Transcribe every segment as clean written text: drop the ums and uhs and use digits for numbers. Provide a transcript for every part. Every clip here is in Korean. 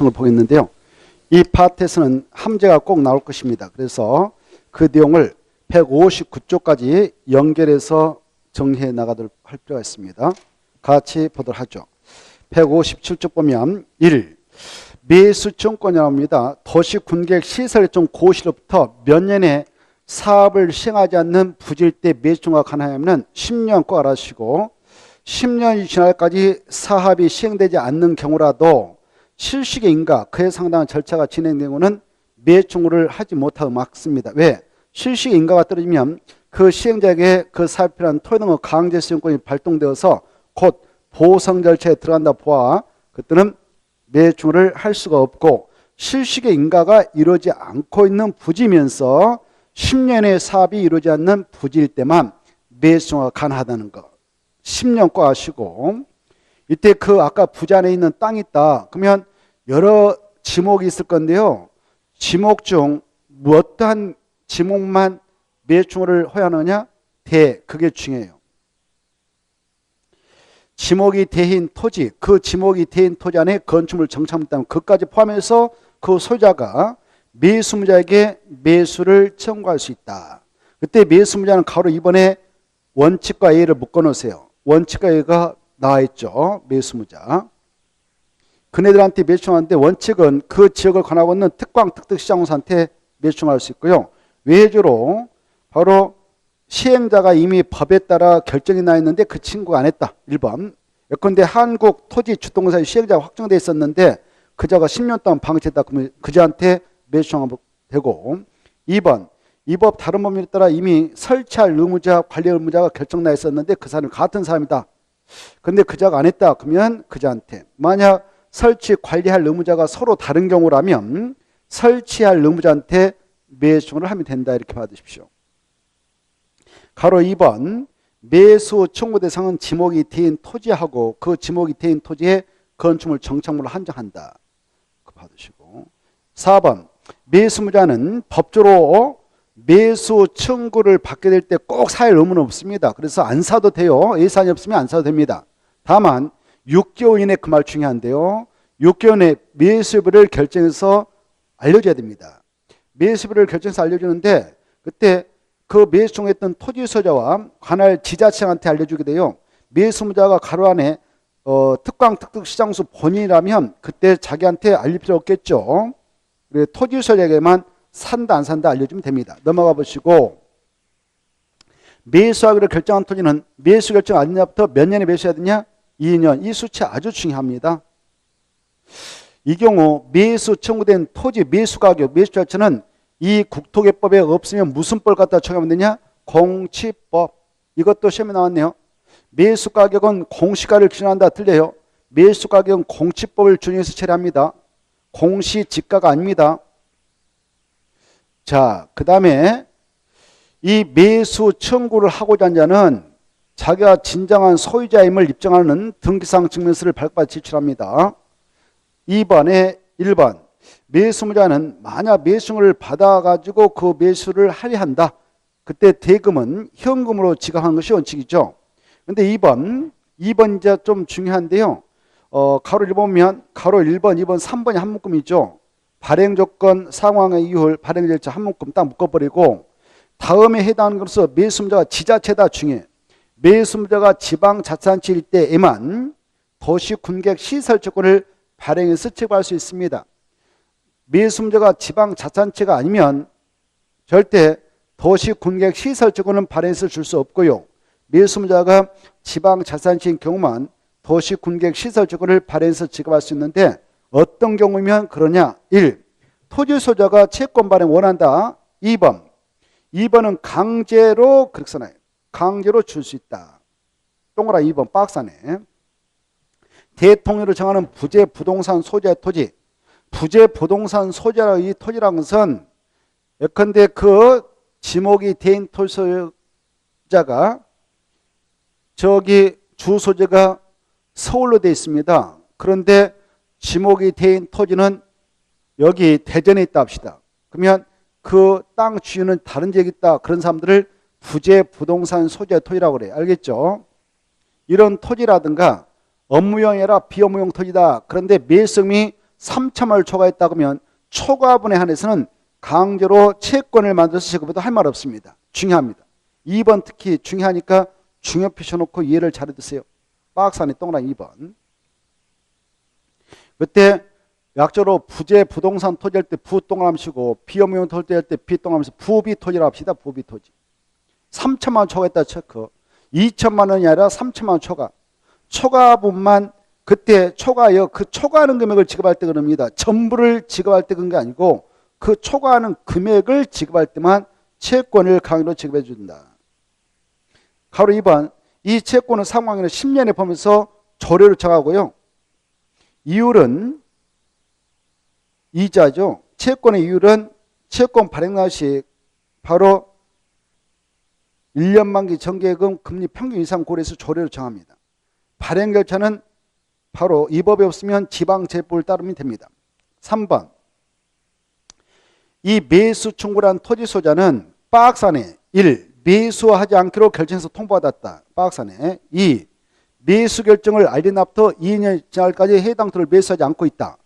매수층을 보겠는데요. 이 파트에서는 함재가 꼭 나올 것입니다. 그래서 그 내용을 159쪽까지 연결해서 정리해 나가도록 할 필요가 있습니다. 같이 보도록 하죠. 157쪽 보면 1. 매수청권이 나옵니다. 도시군객시설청 고시로부터 몇 년에 사업을 시행하지 않는 부질 때 매수청과 가능하면 10년 꼭 알아주시고 10년이 지날까지 사업이 시행되지 않는 경우라도 실식의 인가 그에 상당한 절차가 진행된 경우는 매수청구를 하지 못하고 막습니다. 왜? 실식의 인가가 떨어지면 그 시행자에게 그 사업에 필요한 토지 등의 강제 수용권이 발동되어서 곧 보상 절차에 들어간다 보아 그때는 매수청구를 할 수가 없고 실식의 인가가 이루어지지 않고 있는 부지면서 10년의 사업이 이루어지지 않는 부지일 때만 매수청구가 가능하다는 거 10년 꼭 아시고 이때 그 아까 부지 안에 있는 땅이 있다 그러면 여러 지목이 있을 건데요. 지목 중 어떠한 지목만 매수청구를 허용하느냐? 그게 중요해요. 지목이 대인 토지, 그 지목이 대인 토지 안에 건축물 정착물다면 그까지 포함해서 그 소유자가 매수무자에게 매수를 청구할 수 있다. 그때 매수무자는 가로 2번에 원칙과 예를 묶어놓으세요. 원칙과 예가 나와 있죠. 매수무자. 그네들한테 매수청하는데 원칙은 그 지역을 관하고 있는 특광 특특시장공사한테 매수청할 수 있고요. 외주로 바로 시행자가 이미 법에 따라 결정이 나 있는데 그 친구가 안 했다. 1번. 예컨대 한국토지주택공사의 시행자가 확정돼 있었는데 그자가 10년 동안 방치했다. 그러면 그자한테 매수청하면 되고 2번. 이 법 다른 법률에 따라 이미 설치할 의무자, 관리 의무자가 결정나 있었는데 그 사람이 같은 사람이다. 근데 그자가 안 했다. 그러면 그자한테. 만약 설치, 관리할 의무자가 서로 다른 경우라면 설치할 의무자한테 매수청구를 하면 된다. 이렇게 받으십시오. 가로 2번 매수 청구 대상은 지목이 대인 토지하고 그 지목이 대인 토지에 건축물 정착물을 한정한다. 그거 받으시고 4번 매수무자는 법조로 매수 청구를 받게 될 때 꼭 사할 의무는 없습니다. 그래서 안 사도 돼요. 예산이 없으면 안 사도 됩니다. 다만 6개월 이내 그 말 중요한데요. 6개월 내에 매수비를 결정해서 알려줘야 됩니다. 매수비를 결정해서 알려주는데 그때 그 매수청구했던 토지 소유자와 관할 지자체한테 알려주게 돼요. 매수무자가 가로 안에 특광 특특시장수 본인이라면 그때 자기한테 알릴 필요 없겠죠. 토지 소유자에게만 산다 안 산다 알려주면 됩니다. 넘어가 보시고 매수하기로 결정한 토지는 매수 결정 안 되냐부터 몇 년에 매수해야 되냐? 2년. 이 수치 아주 중요합니다. 이 경우 매수 청구된 토지 매수가격 매수 절차는 이 국토개법에 없으면 무슨 법 갖다 적용하면 되냐? 공시법. 이것도 시험에 나왔네요. 매수가격은 공시가를 기준한다. 틀려요. 매수가격은 공시법을 준용해서 처리합니다. 공시지가가 아닙니다. 자, 그 다음에 이 매수 청구를 하고자 하는 자는 자기가 진정한 소유자임을 입증하는 등기상 증명서를 발급받아 제출합니다. 2번에 1번 매수무자는 만약 매수를 받아가지고 그 매수를 할애한다. 그때 대금은 현금으로 지급하는 것이 원칙이죠. 근데 2번 이제 좀 중요한데요. 가로 1번 보면 가로 1번, 2번, 3번이 한 묶음이죠. 발행조건, 상황의 이율, 발행절차 한 묶음 딱 묶어버리고 다음에 해당하는 것은 매수무자가 지자체다 중요해. 매수무자가 지방자치단체일 때에만 도시군객시설조건을 발행해서 체결할 수 있습니다. 매수무자가 지방자치단체가 아니면 절대 도시군객시설조건은 발행해서 줄 수 없고요. 매수무자가 지방자치단체인 경우만 도시군객시설조건을 발행해서 지급할 수 있는데 어떤 경우면 그러냐? 1. 토지소유자가 채권 발행 원한다. 2번은 강제로 그렇게 써놔요. 강제로 줄 수 있다. 동그라 2번 박스네. 대통령으로 정하는 부재 부동산 소유자의 토지. 부재 부동산 소유자의 이 토지라는 것은 예컨대 그 지목이 대인 토지 소유자가 저기 주소지가 서울로 되어 있습니다. 그런데 지목이 대인 토지는 여기 대전에 있다 합시다. 그러면 그 땅 주인은 다른 지역에 있다. 그런 사람들을 부재 부동산 소유자의 토지라고 그래요. 알겠죠? 이런 토지라든가 업무용이 아니라 비업무용 토지다. 그런데 매수금이 3천만 원을 초과했다 그러면 초과분에 한해서는 강제로 채권을 만들어서 지급해도 할 말 없습니다. 중요합니다. 2번 특히 중요하니까 중요 표시해놓고 이해를 잘 해두세요. 박스 안에 동그라미 2번. 그때 약조로 부재 부동산 토지할 때 부 동그라미 치고 비업용 토지할 때 비 동그라미 치고 부비 토지라고 합시다. 부비 토지. 3천만 원 초과했다 체크. 2천만 원이 아니라 3천만 원 초과. 초과분만 그때 초과하여 그 초과하는 금액을 지급할 때 그럽니다. 전부를 지급할 때 그런 게 아니고 그 초과하는 금액을 지급할 때만 채권을 강의로 지급해 준다. 가로 2번. 이 채권은 상환기는 10년에 보면서 조례로 정하고요. 이율은 이자죠. 채권의 이율은 채권 발행 날시 바로 1년 만기 정기예금 금리 평균 이상 고려해서 조례로 정합니다. 발행 결차는 바로 이 법에 없으면 지방재법을 따르면 됩니다. 3번. 이 매수 청구한 토지 소유자는 박스 안에 1. 매수하지 않기로 결정해서 통보받았다. 박스 안에 2. 매수 결정을 알린 앞부터 2년 지날까지 해당 토를 매수하지 않고 있다.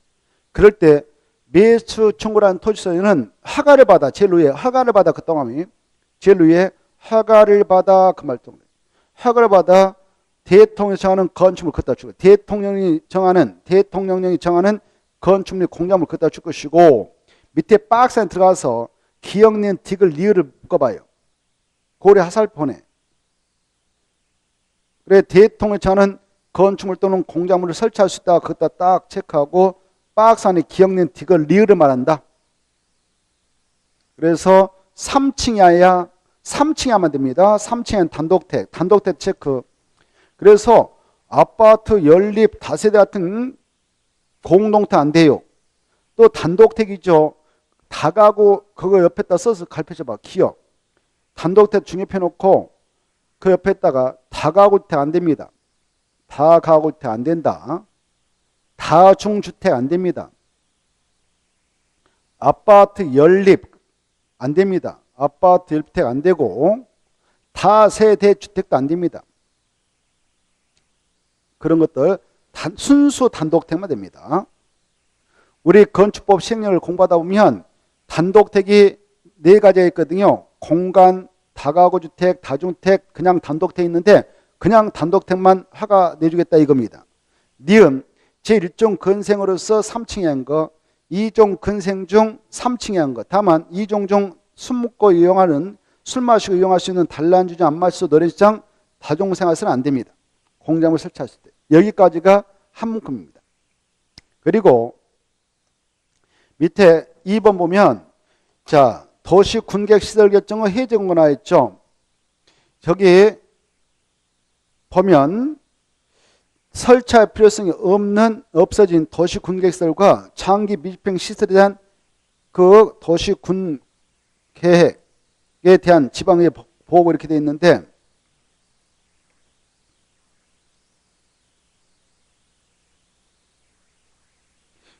그럴 때 매수 청구한 토지 소유자는 허가를 받아 제일 위에 허가를 받아 그 동안이 제일 위에 허가를 받아 그 말동 허가를 받아 대통령이 정하는 건축물 갖다 주고 대통령이 정하는 건축물 공작물 갖다 줄 것이고 밑에 박스 안에 들어가서 기억낸 딕을 리을을 묶어봐요. 고려 화살표네. 그래 대통령이 정하는 건축물 또는 공작물을 설치할 수 있다. 그것다 딱 체크하고 박스 안에 기억낸 딕을 리을을 말한다. 그래서 3층이 아니라 3층이 하면 됩니다. 3층엔 단독택 체크. 그래서 아파트, 연립, 다세대 같은 공동택 안 돼요. 또 단독택이죠. 다가구 그거 옆에다 써서 갈펴줘봐. 기억. 단독택 중립해놓고 그 옆에다가 다가구택 안 됩니다. 다가구택 안 된다. 다중주택 안 됩니다. 아파트 연립 안 됩니다. 아파트 연립택 안 되고 다세대 주택도 안 됩니다. 그런 것들 순수 단독택만 됩니다. 우리 건축법 시행령을 공부하다 보면 단독택이 4가지가 있거든요. 공간, 다가구주택, 다중택, 그냥 단독택 있는데 그냥 단독택만 허가 내주겠다 이겁니다. 니은 제1종 근생으로서 3층에 한 거, 2종 근생 중 3층에 한 거. 다만 2종 중 술 먹고 이용하는 술 마시고 이용할 수 있는 단란주점, 안마시소, 노래시장, 다중생활에서는 안 됩니다. 공작물 설치하실 때. 여기까지가 한 문구입니다. 그리고 밑에 2번 보면 자 도시 군객 시설 결정은 해제공고 나와 있죠. 저기 보면 설치할 필요성이 없어진 도시 군객 시설과 장기 밀집형 시설에 대한 그 도시 군 계획에 대한 지방의 보고 이렇게 되어 있는데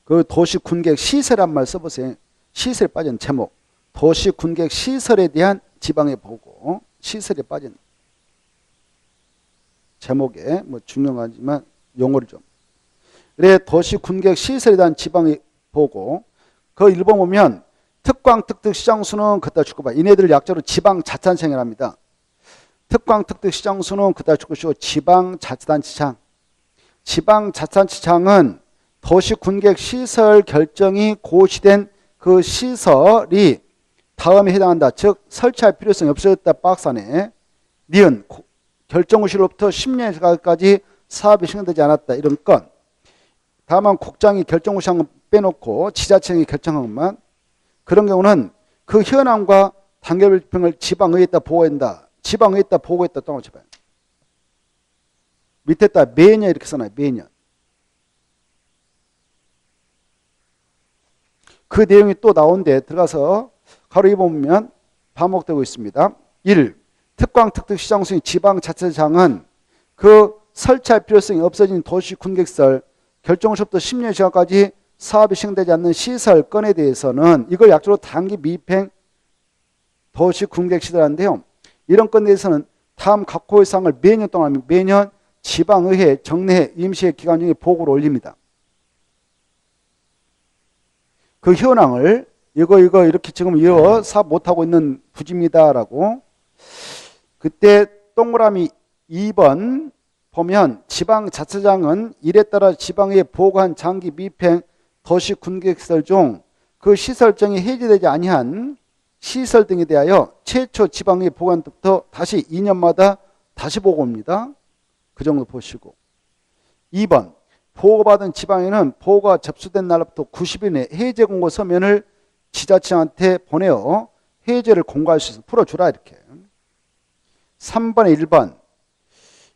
그 도시 군객 시설이란 말 써보세요. 시설에 빠진 제목. 도시 군객 시설에 대한 지방의 보고. 시설에 빠진 제목에 뭐 중요하지만 용어를 좀. 그래 도시 군객 시설에 대한 지방의 보고. 그 1번 보면 특광 특특 시장수는 그따 주고 봐. 이네들 약자로 지방자치단체랍니다. 특광 특특 시장수는 그따 주고 쉬고 지방자치단체장. 지방자치단체장은 도시 군객 시설 결정이 고시된 그 시설이 다음에 해당한다. 즉 설치할 필요성이 없어졌다. 박스 안에 니은 결정구시로부터 10년까지 사업이 시행되지 않았다. 이런 건. 다만 국장이 결정구시 한 건 빼놓고 지자체장이 결정한 것만. 그런 경우는 그 현황과 단계별 지평을 지방의회에다 보고한다. 지방의회에다 보고했다. 또 한번 쳐봐요. 밑에다 매년 이렇게 써놔요. 매년. 그 내용이 또 나온데 들어가서 가로 2번 보면 반복되고 있습니다. 1. 특광 특특 시장수인 지방자치장은 그 설치할 필요성이 없어진 도시 군객시설 결정시부터 10년 시간까지 사업이 시행되지 않는 시설 건에 대해서는 이걸 약조로 단기 미입행 도시 군객시설인데요. 이런 건에 대해서는 다음 각 호의 사항을 매년 동안 매년 지방의회, 정례회, 임시회 기간 중에 보고를 올립니다. 그 현황을 이거 이렇게 지금 이거 사업 못하고 있는 부지입니다라고. 그때 동그라미 2번 보면 지방자치장은 이에 따라 지방의 보관 장기 미팽 도시 군객시설 중 그 시설정이 해제되지 아니한 시설 등에 대하여 최초 지방의 보관 때부터 다시 2년마다 다시 보고입니다. 그 정도 보시고. 2번 보고받은 지방에는 보고가 접수된 날부터 90일 내 해제 공고 서면을 지자체한테 보내어 해제를 공고할 수 있어 풀어주라 이렇게. 3번에 1번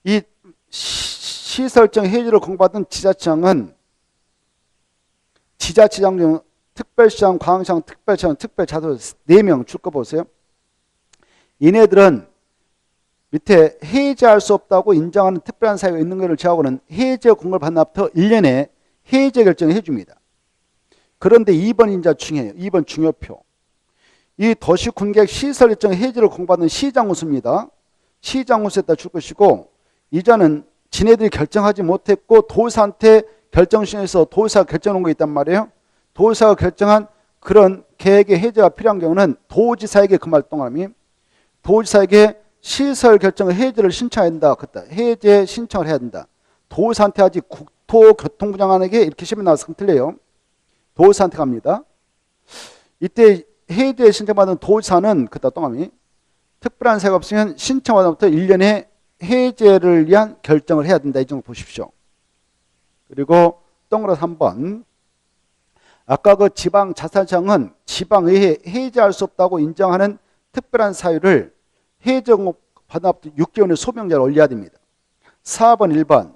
이 시설정 해제를 공고받은 지자체장은 지자체장 중 특별시장, 광역시장, 특별시장, 특별자도 4명 줄 거 보세요. 얘네들은 밑에 해제할 수 없다고 인정하는 특별한 사유가 있는 것을 제하고는 해제 공고를 받는 날부터 1년에 해제 결정을 해줍니다. 그런데 2번 이제 중요해요. 2번 중요표. 이 도시군객 시설 일정 해제를 공고받는 시장군수입니다. 시장군수에다 줄 것이고 이자는 지네들이 결정하지 못했고 도사한테 결정시에서 도사가 결정한 거 있단 말이에요. 도사가 결정한 그런 계획의 해제가 필요한 경우는 도지사에게 그 말 동그라미 도지사에게 시설 결정을 해제를 신청해야 된다. 그때 해제 신청을 해야 된다. 도사한테 하지 국토교통부 장관에게 이렇게 시험에 나와서 틀려요. 도사한테 갑니다. 이때 해제 신청받은 도지사는 그때 동그라미 특별한 사유가 없으면 신청받아부터 1년에 해제를 위한 결정을 해야 된다. 이 정도 보십시오. 그리고 동그라미 3번 아까 그 지방자치장은 지방의회 해제할 수 없다고 인정하는 특별한 사유를 해제 받은 6개월의 소명자를 올려야 됩니다. 4번 1번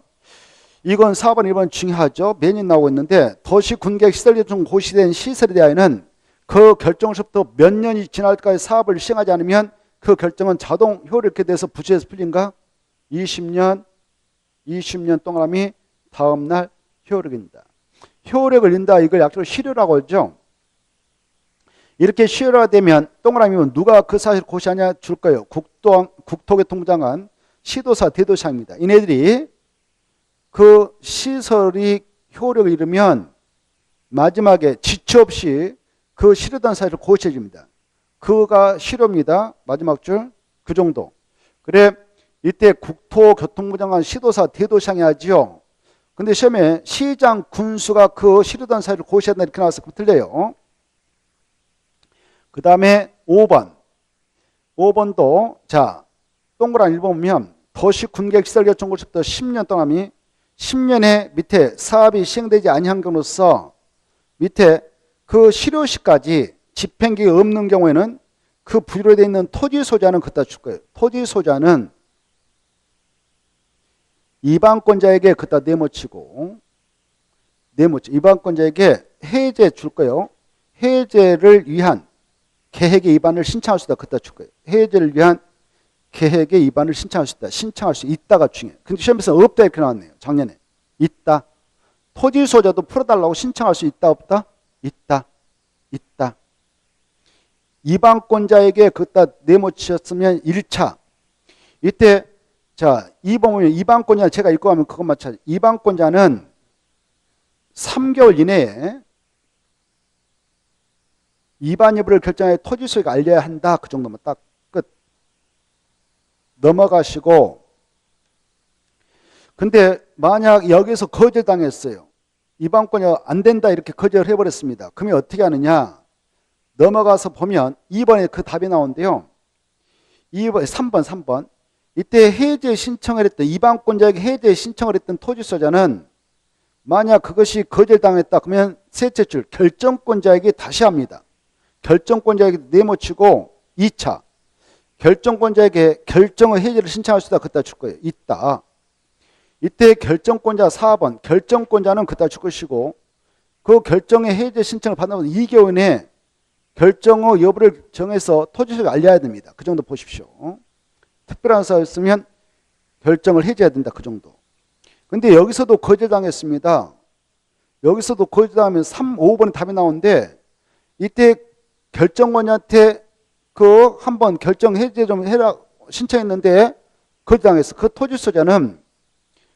이건 4번 1번 중요하죠. 매년 나오고 있는데 도시군객 시설 중 고시된 시설에 대하여는 그 결정서부터 몇 년이 지날 때까지 사업을 시행하지 않으면 그 결정은 자동 효력에 대해서 부처에서 풀린가? 20년 동그라미 다음날 효력입니다. 효력을 잃는다 이걸 약속으로 실효라고 하죠. 이렇게 실효가 되면 동그라미면 누가 그 사실을 고시하냐 줄 거예요. 국토교통부 장관, 시도사, 대도시장입니다. 이네들이 그 시설이 효력을 잃으면 마지막에 지체 없이 그 실효된 사실을 고시해 줍니다. 그가 실효입니다. 마지막 줄 그 정도. 그래 이때 국토교통부 장관, 시도사, 대도시장이 하지요. 근데 시험에 시장 군수가 그 실효된 사유를 고시해야 된다 이렇게 나와서 틀려요. 그 다음에 5번도 자 동그라미 1번 보면 도시군객시설 결정고시부터 10년 동안이 10년에 밑에 사업이 시행되지 아니한 경우로서 밑에 그 실효시까지 집행기가 없는 경우에는 그 부지로 되어 있는 토지 소자는 그따 줄 거예요. 토지 소자는 이방권자에게 그따 내모치고 이방권자에게 해제 줄 거예요. 해제를 위한 계획의 위반을 신청할 수 있다. 그따 줄 거예요. 해제를 위한 계획의 위반을 신청할 수 있다. 신청할 수 있다가 중요해요. 근데 시험에서 없다 이렇게 나왔네요. 작년에. 있다. 토지 소자도 풀어달라고 신청할 수 있다 없다? 있다. 이방권자에게 그따 내모치셨으면 1차. 이때 자 2번 보면 이방권자 제가 읽고 가면 그것만 찾아. 이방권자는 3개월 이내에 이반 여부를 결정해 토지 소유가 알려야 한다. 그 정도면 딱 끝. 넘어가시고 근데 만약 여기서 거절당했어요. 이방권자 안 된다 이렇게 거절을 해버렸습니다. 그러면 어떻게 하느냐. 넘어가서 보면 2번에 그 답이 나오는데요. 3번 이때 해제 신청을 했던 이방권자에게 해제 신청을 했던 토지 소유자는 만약 그것이 거절당했다 그러면 셋째 줄 결정권자에게 다시 합니다. 결정권자에게 내모치고 2차 결정권자에게 결정의 해제를 신청할 수 있다. 그따 줄 거예요. 있다. 이때 결정권자 4번 결정권자는 그따 줄 것이고 그 결정의 해제 신청을 받는 2개월 내에 결정의 여부를 정해서 토지소유를 알려야 됩니다. 그 정도 보십시오. 특별한 사유였으면 결정을 해제해야 된다. 그 정도. 근데 여기서도 거절당했습니다. 여기서도 거절당하면 3, 5번에 답이 나오는데 이때 결정권자한테 그 한번 결정 해제 좀 해라 신청했는데 거절당했어. 그 토지소유자는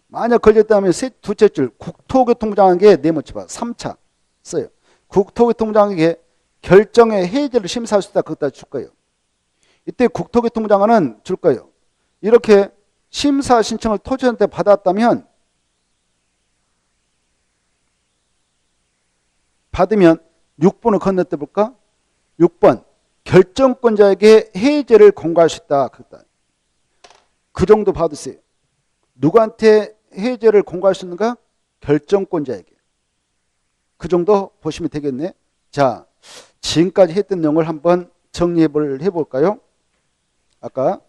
만약 거절당하면 두째 줄 국토교통부 장관에게 내모쳐봐. 3차 써요. 국토교통부장에게 결정의 해제를 심사할 수 있다. 그것다 줄 거예요. 이때 국토교통부장관은 줄 거예요. 이렇게 심사 신청을 토지한테 받았다면 받으면 6번을 건너뛰어 볼까? 6번 결정권자에게 해제를 공고할 수 있다. 그 정도 받으세요. 누구한테 해제를 공고할 수 있는가? 결정권자에게. 그 정도 보시면 되겠네. 자, 지금까지 했던 내용을 한번 정리를 해볼까요? 아까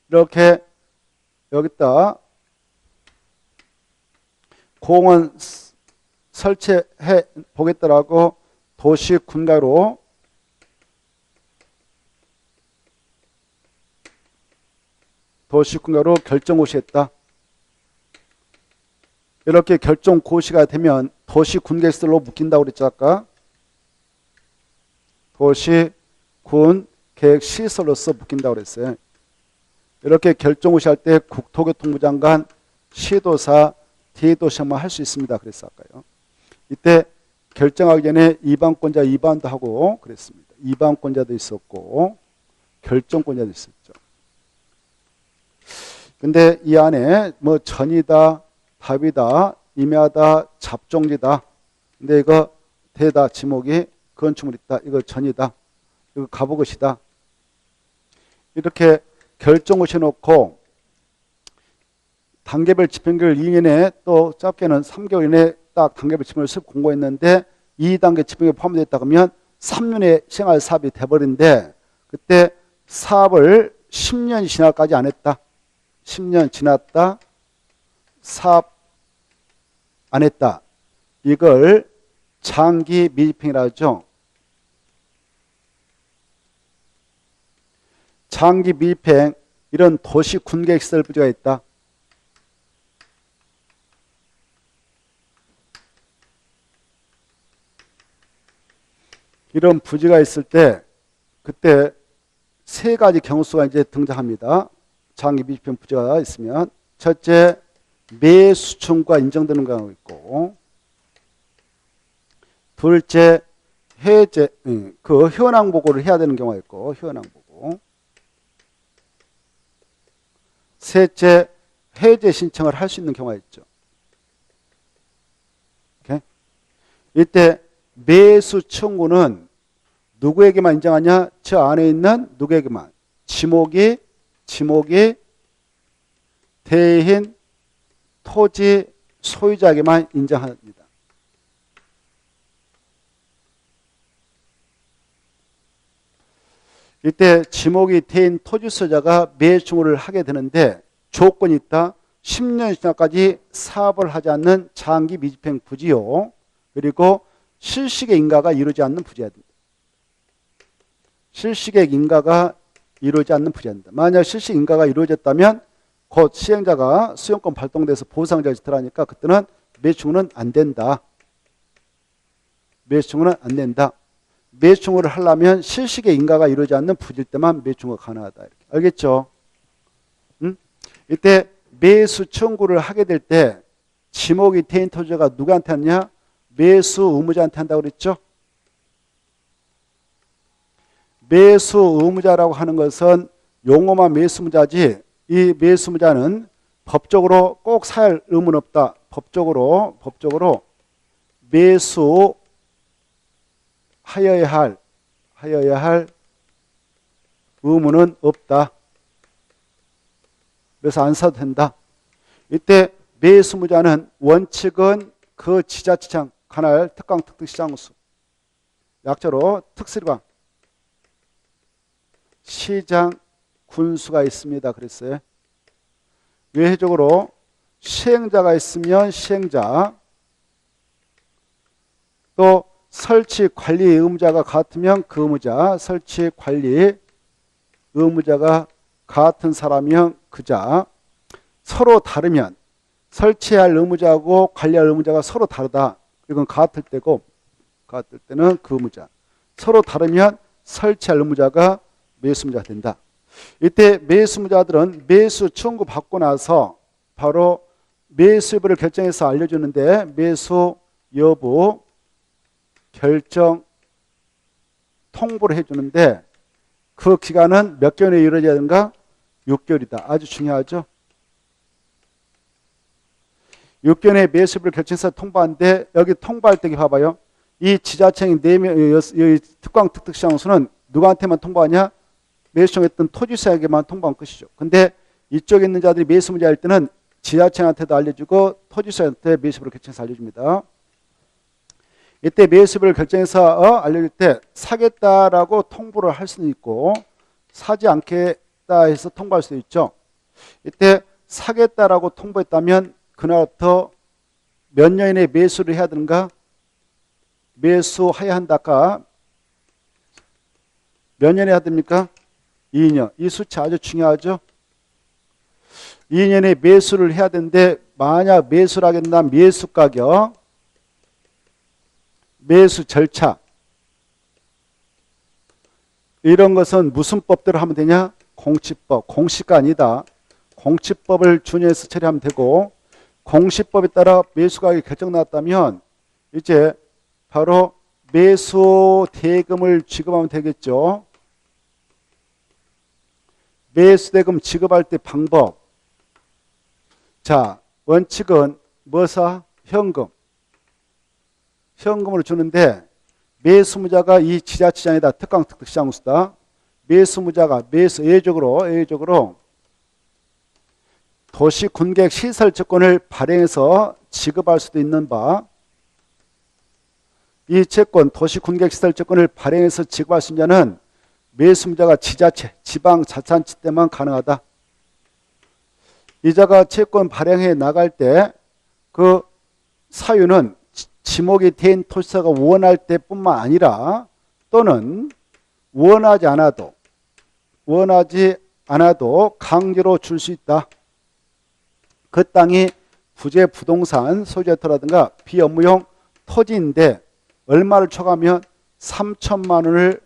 이렇게 여기다 공원 설치해 보겠다라고 도시 군가로 결정고시했다. 이렇게 결정고시가 되면 도시군계시설로 묶인다고 그랬죠. 아까 도시군계획시설로서 묶인다고 그랬어요. 이렇게 결정고시 할 때 국토교통부 장관, 시도사, 대도시장만 할 수 있습니다. 그랬어 아까요. 이때 결정하기 전에 이반권자 이반도 하고 그랬습니다. 이반권자도 있었고 결정권자도 있었죠. 근데 이 안에 뭐 전이다, 답이다, 임야다, 잡종지다. 근데 이거 대다 지목이 건축물 있다. 이거 전이다. 이거 가보것이다. 이렇게 결정고시 놓고 단계별 집행기를 2년에 또 짧게는 3개월 이내에 딱 단계별 집행을 습 공고했는데 2단계 집행에 포함되어 그러면 3년의 생활 사업이 돼버린데 그때 사업을 10년이 지나까지 안 했다. 10년 지났다. 사업 안 했다. 이걸 장기 미집행이라고 하죠. 장기 미집행 이런 도시 군계시설 부지가 있다. 이런 부지가 있을 때 그때 세 가지 경우수가 이제 등장합니다. 장기 미집행 부지가 있으면 첫째 매수청구가 인정되는 경우가 있고 둘째 해제 그 현황 보고를 해야 되는 경우가 있고 현황 보고 셋째 해제 신청을 할 수 있는 경우가 있죠. 오케이? 이때 매수 청구는 누구에게만 인정하냐? 저 안에 있는 누구에게만? 지목이 대인 토지 소유자에게만 인정합니다. 이때 지목이 대인 토지 소유자가 매수청구를 하게 되는데 조건이 있다. 10년 이상까지 사업을 하지 않는 장기 미집행 부지요. 그리고 실시계 인가가 이루어지지 않는 부지야 됩니다. 실시계 인가가 이루어지지 않는 부지야 됩니다. 만약 실시 인가가 이루어졌다면 곧 시행자가 수용권 발동돼서 보상자가 들어가니까 그때는 매수청구는 안 된다. 매수청구는 안 된다. 매수청구를 하려면 실시계 인가가 이루어지지 않는 부지일 때만 매수청구가 가능하다. 이렇게. 알겠죠? 이때 매수 청구를 하게 될 때 지목이 대인 토지가 누구한테 하느냐? 매수 의무자한테 한다고 그랬죠? 매수 의무자라고 하는 것은 용어만 매수무자지 이 매수무자는 법적으로 꼭 사야 할 의무는 없다. 법적으로 매수 하여야 할 의무는 없다. 그래서 안 사도 된다. 이때 매수무자는 원칙은 그 지자체장, 관할, 특강, 특특시장수, 약자로 특수리관, 시장, 군수가 있습니다. 그랬어요. 외회적으로 시행자가 있으면 시행자, 또 설치 관리 의무자가 같으면 그 의무자, 설치 관리 의무자가 같은 사람이면 그자. 서로 다르면 설치할 의무자하고 관리할 의무자가 서로 다르다. 이건 같을 때고 같을 때는 그 의무자. 서로 다르면 설치할 의무자가 매수무자가 된다. 이때 매수무자들은 매수 청구 받고 나서 바로 매수 여부를 결정해서 알려주는데 매수 여부 결정 통보를 해주는데 그 기간은 몇 개월에 이루어져야 되는가? 6개월이다. 아주 중요하죠. 6개월에 매수를 결정해서 통보하는데 여기 통보할 때 봐봐요. 이 지자체의 4명, 특광 특특시장소는 누구한테만 통보하냐? 매수청했던 토지사에게만 통보한 것이죠. 근데 이쪽에 있는 자들이 매수 문제할 때는 지자체한테도 알려주고 토지사한테 매수를 결정해서 알려줍니다. 이때 매수를 결정해서 알려줄 때 사겠다라고 통보를 할 수는 있고 사지 않겠다 해서 통보할 수도 있죠. 이때 사겠다라고 통보했다면 그날부터 몇 년 이내에 매수를 해야 되는가? 매수해야 한다까 몇 년에 해야 됩니까? 2년. 이 수치 아주 중요하죠. 2년에 매수를 해야 되는데 만약 매수를 하게 된다면 매수 가격, 매수 절차 이런 것은 무슨 법대로 하면 되냐? 공시법. 공시가 아니다. 공시법을 준용해서 처리하면 되고 공시법에 따라 매수 가격이 결정 나왔다면 이제 바로 매수 대금을 지급하면 되겠죠. 매수 대금 지급할 때 방법. 자, 원칙은 뭐사? 현금. 현금으로 주는데 매수무자가 이 지자체장이다. 특강 특특시장수다. 매수무자가 예외적으로 도시군객 시설채권을 발행해서 지급할 수도 있는 바, 이 채권 도시군객시설채권을 발행해서 지급할 수 있는 자는 매수무자가 지자체, 지방자치단체 때만 가능하다. 이자가 채권 발행해 나갈 때 그 사유는 지목이 된 토지사가 원할 때뿐만 아니라 또는 원하지 않아도 강제로 줄 수 있다. 그 땅이 부재 부동산 소유자터라든가 비업무용 토지인데 얼마를 초과하면 3천만 원을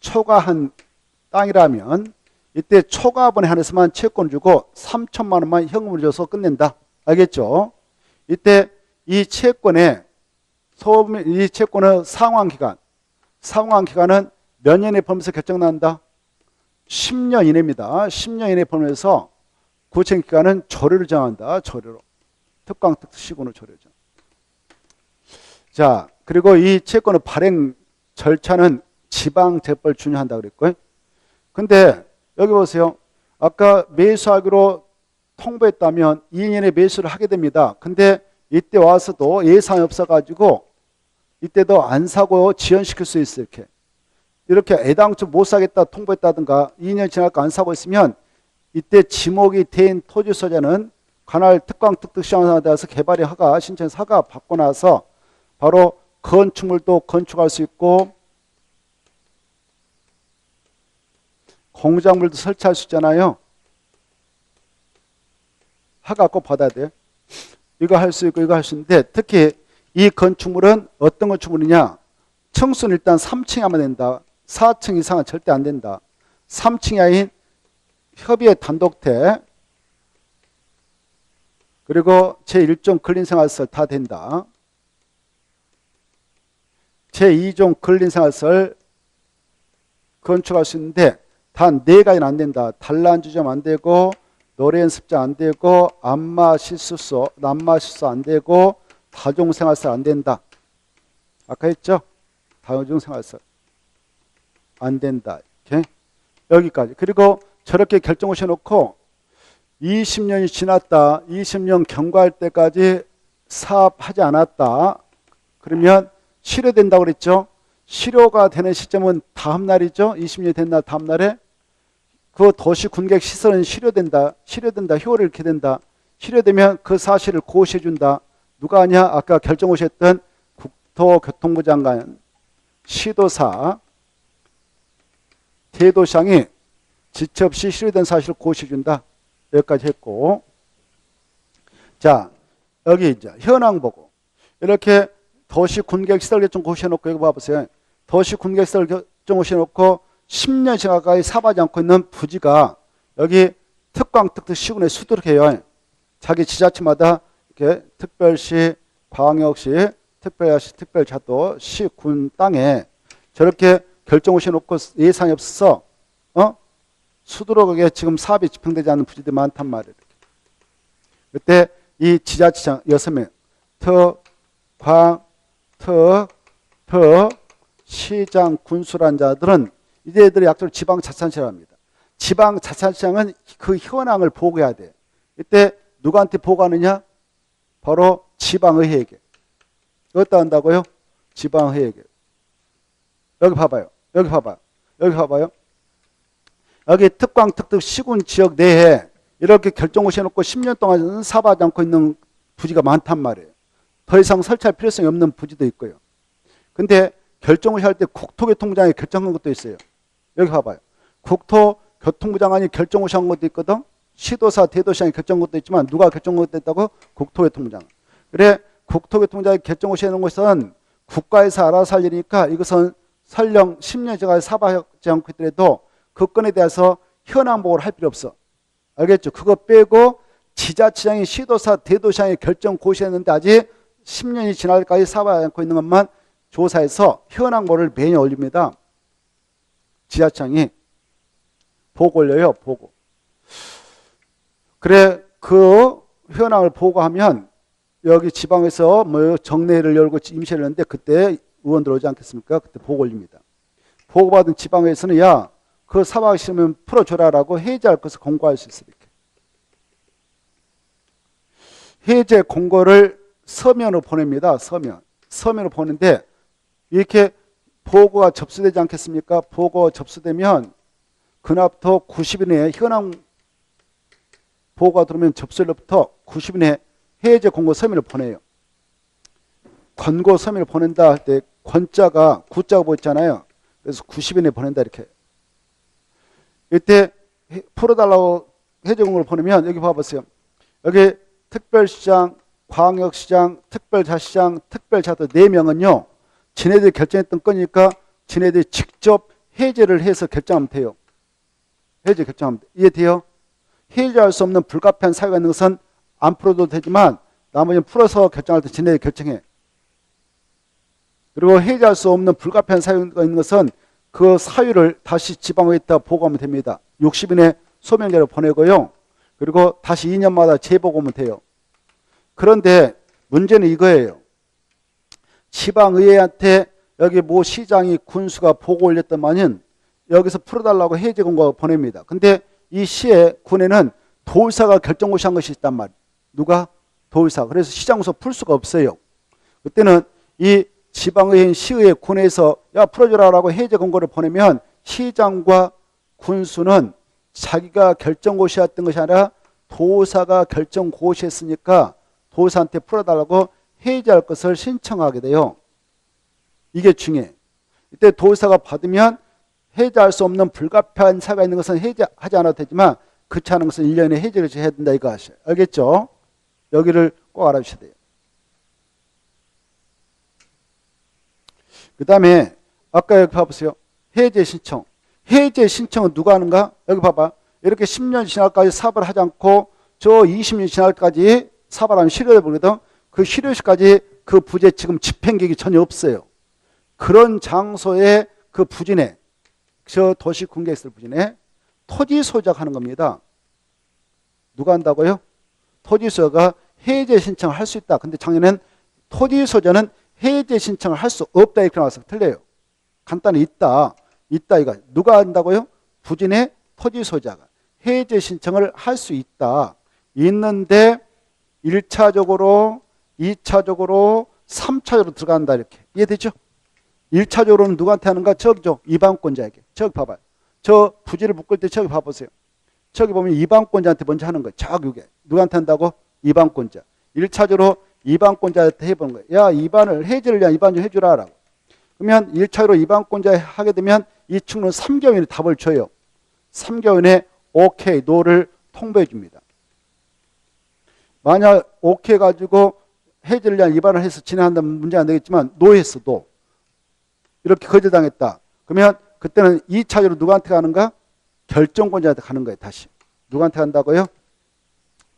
초과한 땅이라면 이때 초과분에 한해서만 채권 주고 3천만 원만 현금으로 줘서 끝낸다. 알겠죠? 이때 이 채권의 상환기간은 몇 년에 범위에서 결정난다? 10년 이내입니다. 10년 이내 범위에서 구체기간은 조례로 정한다. 조례로. 특강 특시군으로 조례로 정. 자, 그리고 이 채권의 발행 절차는 지방재벌 준용한다 그랬고요. 근데 여기 보세요. 아까 매수하기로 통보했다면 2년에 매수를 하게 됩니다. 근데 이때 와서도 예산이 없어가지고 이때도 안 사고 지연시킬 수 있어요. 이렇게 애당초 못 사겠다 통보했다든가 2년 지나까 안 사고 있으면 이때 지목이 된 토지 소유자는 관할 특강 특특시장에 대해서 개발의 허가 신청 사과 받고 나서 바로 건축물도 건축할 수 있고 공작물도 설치할 수 있잖아요. 허가 꼭 받아야 돼요. 이거 할 수 있고 이거 할 수 있는데 특히 이 건축물은 어떤 건축물이냐? 층수는 일단 3층에 하면 된다. 4층 이상은 절대 안 된다. 3층이 아닌 협의의 단독택 그리고 제1종 근린생활시설 다 된다. 제2종 근린생활시설 건축할 수 있는데 단 4가지는 안 된다. 단란주점 안 되고 노래연습장 안 되고 안마실수소 안 되고 다중생활시설 안 된다. 아까 했죠? 다중생활시설 안 된다. 이렇게 여기까지. 그리고 저렇게 결정을 해놓고 20년이 지났다. 20년 경과할 때까지 사업하지 않았다. 그러면 실효된다고 그랬죠? 실효가 되는 시점은 다음 날이죠. 20년이 된 날 다음 날에 그 도시 군객 시설은 실효된다. 효를 잃게 된다. 실효되면 그 사실을 고시해 준다. 누가 하냐? 아까 결정오셨던 국토교통부 장관, 시도사, 대도시장이 지체 없이 실효된 사실을 고시해 준다. 여기까지 했고, 자 여기 이제 현황 보고 이렇게 도시 군객 시설 결정 고시해 놓고 여기 봐보세요. 도시 군객 시설 결정 고시해 놓고 10년 가까이 사업하지 않고 있는 부지가 여기 특광 특특시군에 수두룩해요. 자기 지자체마다 이렇게 특별시, 광역시 특별시, 특별자도, 시, 군, 땅에 저렇게 결정고시 놓고 예산이 없어서 수두룩하게 지금 사업이 집행되지 않는 부지들이 많단 말이에요. 그때 이 지자체장 6명, 시장, 군수란 자들은 이제들이 약속으로 지방자치단체랍니다. 지방자치단체장은 그 현황을 보고해야 돼. 이때 누구한테 보고하느냐? 바로 지방의회에게. 어디다 한다고요? 지방의회에게. 여기 봐봐요. 여기 봐봐요. 여기 봐봐요. 여기 특광, 특특, 시군 지역 내에 이렇게 결정고시 해놓고 10년 동안 사업하지 않고 있는 부지가 많단 말이에요. 더 이상 설치할 필요성이 없는 부지도 있고요. 근데 결정고시 할 때 국토교통부장이 결정한 것도 있어요. 여기 봐봐요. 국토교통부 장관이 결정고시 한 것도 있거든. 시도사, 대도시장이 결정한 것도 있지만 누가 결정한 것도 있다고? 국토교통부 장관. 그래 국토교통부 장관이 결정고시 해놓은 것은 국가에서 알아서 할 일이니까 이것은 설령 10년 전까지 사업하지 않고 있더라도 그 건에 대해서 현황 보고를 할 필요 없어. 알겠죠? 그거 빼고 지자체장이 시도사, 대도시장이 결정 고시했는데 아직 10년이 지날까지 사업하지 않고 있는 것만 조사해서 현황 보고를 매년 올립니다. 지자체장이 보고 올려요. 보고. 그래 그 현황을 보고하면 여기 지방에서 뭐 정례를 열고 임시를 했는데 그때 의원들 오지 않겠습니까? 그때 보고 올립니다. 보고받은 지방에서는 야, 그 사업하기 싫으면 풀어줘라라고 해제할 것을 공고할 수 있어요. 이렇게. 해제 공고를 서면으로 보냅니다. 서면으로 보는데 이렇게 보고가 접수되지 않겠습니까? 보고 접수되면 그날부터 90일 내에 현황 보고가 들어오면 접수일로부터 90일 내에 해제 공고 서면을 보내요. 권고 서면을 보낸다 할 때 권자가 구자가 보였잖아요. 그래서 90일 내에 보낸다 이렇게. 이때 풀어달라고 해제 공고를 보내면 여기 봐보세요. 여기 특별시장, 광역시장, 특별자시장, 특별자도 4명은요. 지네들이 결정했던 거니까 지네들이 직접 해제를 해서 결정하면 돼요. 해제 결정하면 돼요. 이해돼요? 해제할 수 없는 불가피한 사유가 있는 것은 안 풀어도 되지만 나머지는 풀어서 결정할 때 지네들이 결정해. 그리고 해제할 수 없는 불가피한 사유가 있는 것은 그 사유를 다시 지방의회에다 보고하면 됩니다. 60일 내 소명제로 보내고요. 그리고 다시 2년마다 재보고하면 돼요. 그런데 문제는 이거예요. 지방의회한테 여기 모 시장이 군수가 보고 올렸더만은 여기서 풀어달라고 해제 공고가 보냅니다. 근데 이 시에 군에는 도의사가 결정고시한 것이 있단 말이에요. 누가? 도의사. 그래서 시장에서 풀 수가 없어요. 그때는 이 지방의회, 시의회, 군에서 야 풀어줘라라고 해제 공고를 보내면 시장과 군수는 자기가 결정고시했던 것이 아니라 도사가 결정고시했으니까 도사한테 풀어달라고 해제할 것을 신청하게 돼요. 이게 중요해. 이때 도사가 받으면 해제할 수 없는 불가피한 사유가 있는 것은 해제하지 않아도 되지만 그렇지 않은 것은 1년에 해제를 해야 된다 이거 아시죠? 알겠죠? 여기를 꼭 알아주셔야 돼요. 그 다음에 아까 여기 봐보세요. 해제 신청. 해제 신청은 누가 하는가? 여기 봐봐. 이렇게 10년 지날까지 사업을 하지 않고 저 20년 지날까지 사업을 하면 실효를 보거든. 그 실효시까지 그 부지에 지금 집행계획이 전혀 없어요. 그런 장소에 그 부진에 저 도시 군계획설 부진에 토지 소작하는 겁니다. 누가 한다고요? 토지 소유가 해제 신청을 할 수 있다. 근데 작년엔 토지 소유자는 해제 신청을 할 수 없다 이렇게 나와서 틀려요. 간단히 있다 이거 누가 한다고요? 부진의 토지 소유자가 해제 신청을 할 수 있다. 있는데 1차적으로 2차적으로 3차적으로 들어간다 이렇게 이해되죠? 1차적으로는 누구한테 하는가? 저기죠. 이방권자에게. 저기 봐봐요. 저 부지를 묶을 때 저기 봐보세요. 저기 보면 이방권자한테 먼저 하는 거예요. 저기 이게 누구한테 한다고? 이방권자. 1차적으로 이방권자한테 해보는 거예요. 야 이반을 해제를 위한 이반 좀 해주라 라고. 그러면 1차로 이방권자 하게 되면 이 친구는 3개월에 답을 줘요. 3개월에 오케이 노를 통보해 줍니다. 만약 오케이 가지고 해제를 위한 이반을 해서 진행한다면 문제 안 되겠지만 노했어 노. 이렇게 거절당했다. 그러면 그때는 2차적으로 누구한테 가는가? 결정권자한테 가는 거예요. 다시. 누구한테 간다고요?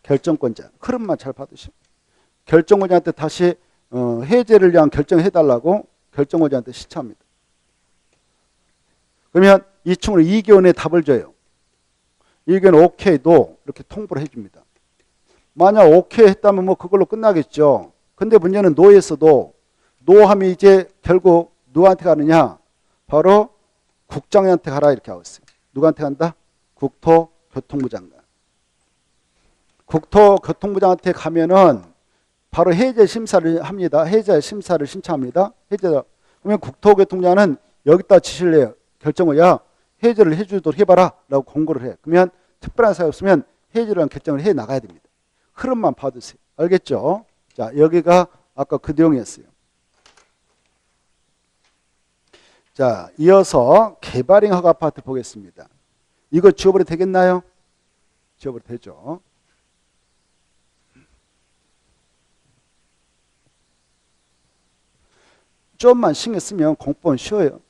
결정권자. 흐름만 잘 받으시오. 결정권자한테 다시 해제를 위한 결정해달라고 결정원자한테 시청합니다. 그러면 이 친구는 2개월에 답을 줘요. 2개월 오케이도 이렇게 통보를 해줍니다. 만약 오케이 했다면 뭐 그걸로 끝나겠죠. 근데 문제는 노에서도 노하면 이제 결국 누구한테 가느냐? 바로 국장한테 가라 이렇게 하고 있어요. 누구한테 간다? 국토교통부 장관. 국토교통부장한테 가면은 바로 해제 심사를 합니다. 해제 심사를 신청합니다. 그러면 국토교통부장은 여기다 지시를 해요. 결정을 야 해제를 해주도록 해봐라 라고 공고를 해. 그러면 특별한 사유 없으면 해제를 한 결정을 해 나가야 됩니다. 흐름만 봐두세요. 알겠죠? 자, 여기가 아까 그 내용이었어요. 자, 이어서 개발형 허가 아파트 보겠습니다. 이거 지워버려도 되겠나요? 지워버려도 되죠. 좀만 신경 쓰면 공부는 쉬워요.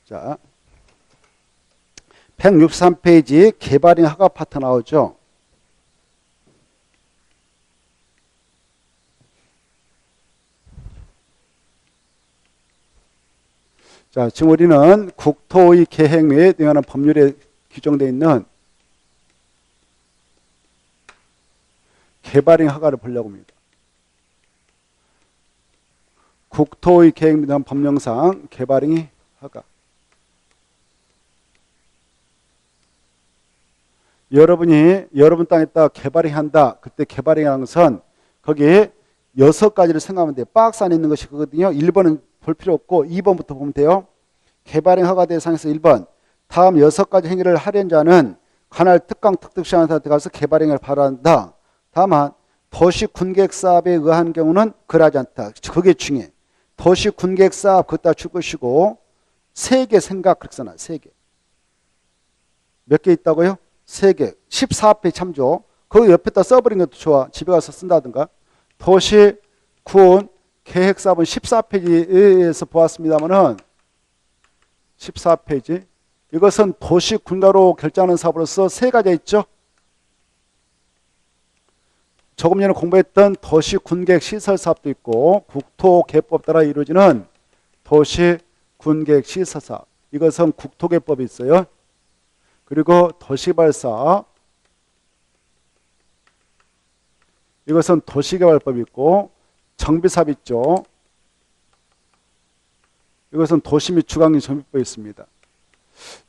자, 163페이지 개발형 허가 아파트 나오죠. 자, 지금 우리는 국토의 계획 및에 관한 법률에 규정되어 있는 개발형 허가를 보려고 합니다. 국토의 계획 및에 관한 법령상 개발형 허가. 여러분 땅에다 개발형 한다. 그때 개발형이라는 것은 거기에 6가지를 생각하면 돼요. 박스 안에 있는 것이 그거거든요. 1번은 볼 필요 없고 2번부터 보면 돼요. 개발형 허가 대상에서 1번. 다음 6가지 행위를 하려는 자는 관할 특강 특특시한테 가서 개발형을 발언한다. 다만 도시 군객 사업에 의한 경우는 그러하지 않다. 그게 중요해. 도시 군객 사업 그따 줄 것이고 3개 생각 그렇게 써놔. 3개. 몇 개 있다고요? 3개. 14페이지 참조. 거기 옆에다 써버린 것도 좋아. 집에 가서 쓴다든가. 도시 군 계획사업은 14페이지에서 보았습니다만은 14페이지. 이것은 도시 군가로 결정하는 사업으로서 3가지 있죠. 조금 전에 공부했던 도시 군계획 시설 사업도 있고 국토개법 따라 이루어지는 도시 군계획 시설 사업. 이것은 국토개법이 있어요. 그리고 도시발사. 이것은 도시개발법이 있고 정비사업 있죠. 이것은 도시 및 주거환경 정비법이 있습니다.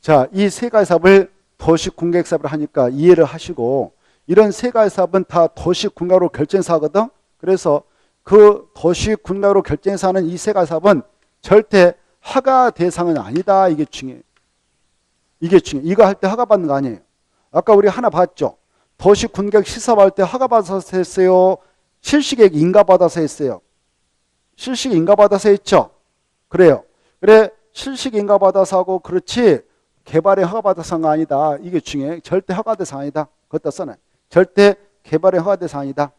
자, 이 3가지 사업을 도시군계획사업을 하니까 이해를 하시고 이런 3가지 사업은 다 도시군가로 결정해서 하거든. 그래서 그 도시군가로 결정해서 하는 이 3가지 사업은 절대 허가 대상은 아니다. 이게 중요해요. 이게 중요해요. 이거 할 때 허가 받는 거 아니에요. 아까 우리 하나 봤죠. 도시군계획 시사할 때 허가 받아서 했어요. 실시계획 인가 받아서 했어요. 실시계획 인가 받아서 했죠. 그래요. 그래 실시계획 인가 받아서 하고 그렇지 개발에 허가 받아서 한 거 아니다. 이게 중요해. 절대 허가 대상 아니다. 그것도 써놔. 절대 개발에 허가 대상 아니다.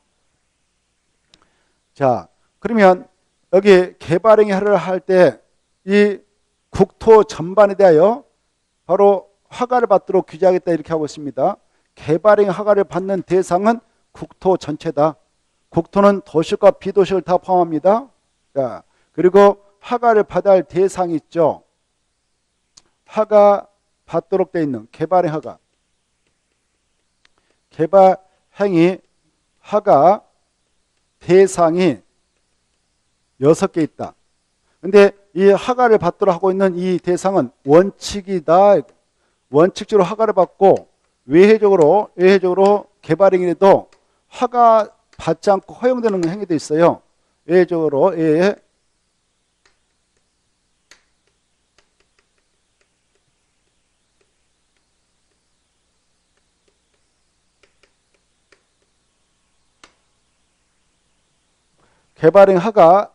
자, 그러면 여기 개발행위 하를 할 때 이 국토 전반에 대하여 바로 허가를 받도록 규제하겠다 이렇게 하고 있습니다. 개발행위 허가를 받는 대상은 국토 전체다. 국토는 도시과 비도시를 다 포함합니다. 자, 그리고 허가를 받아야 할 대상이 있죠. 허가 받도록 되어 있는 개발행 허가. 개발행위 허가 대상이 6개 있다. 근데 이 허가를 받도록 하고 있는 이 대상은 원칙이다. 원칙적으로 허가를 받고 외회적으로 개발행위에도 허가 받지 않고 허용되는 행위도 있어요. 외회적으로 개발행 허가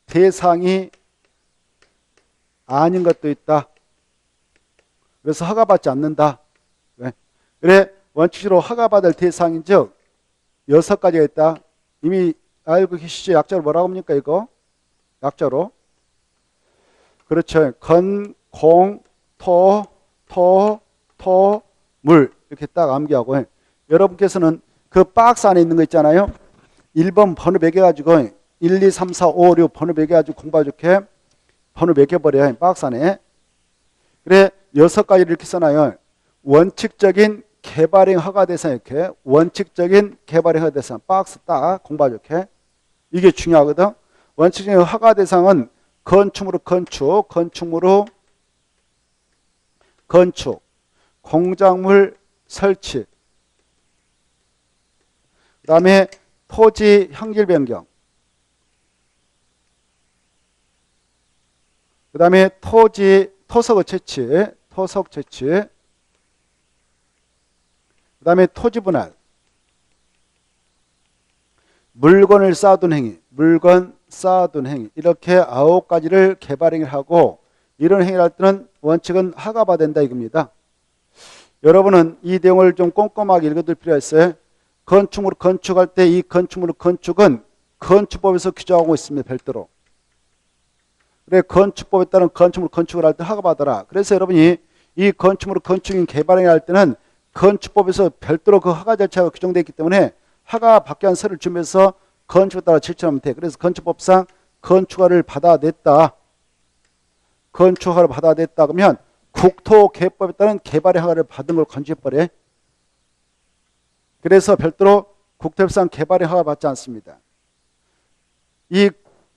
대상이 아닌 것도 있다. 그래서 허가받지 않는다. 왜? 그래 원칙적으로 허가받을 대상인 즉 6가지가 있다. 이미 알고 계시죠? 약자로 뭐라고 합니까 이거? 약자로 그렇죠. 건, 공, 토, 물 이렇게 딱 암기하고 여러분께서는 그 박스 안에 있는 거 있잖아요. 1번 번호 매겨가지고 1, 2, 3, 4, 5, 6 번호 매겨가지고 공부하기 좋게 번호 매겨버려요. 박스 안에. 그래 6가지를 이렇게 써놔요. 원칙적인 개발행 허가 대상 이렇게 원칙적인 개발행 허가 대상 박스 딱 공부하기 좋게 이게 중요하거든. 원칙적인 허가 대상은 건축물로 건축, 건축물로 건축, 공작물 설치, 그 다음에 토지 형질 변경, 그 다음에 토석 채취, 그 다음에 토지 분할, 물건을 쌓아둔 행위, 물건 쌓아둔 행위 이렇게 9가지를 개발행위를 하고 이런 행위를 할 때는 원칙은 허가받아야 된다 이겁니다. 여러분은 이 내용을 좀 꼼꼼하게 읽어둘 필요가 있어요. 건축물을 건축할 때 이 건축물을 건축은 건축법에서 규정하고 있습니다. 별도로. 그래 건축법에 따른 건축물 건축을 할 때 허가받아라. 그래서 여러분이 이 건축물을 건축인 개발행위를 할 때는 건축법에서 별도로 그 허가 절차가 규정되어 있기 때문에 허가 받기 위한 서류를 준비해서 건축에 따라 제출하면 돼. 그래서 건축법상 건축허가를 받아냈다. 건축허가를 받아냈다 그러면 국토개법에 따른 개발의 허가를 받은 걸 간주해버려. 그래서 별도로 국토법상 개발의 허가 받지 않습니다. 이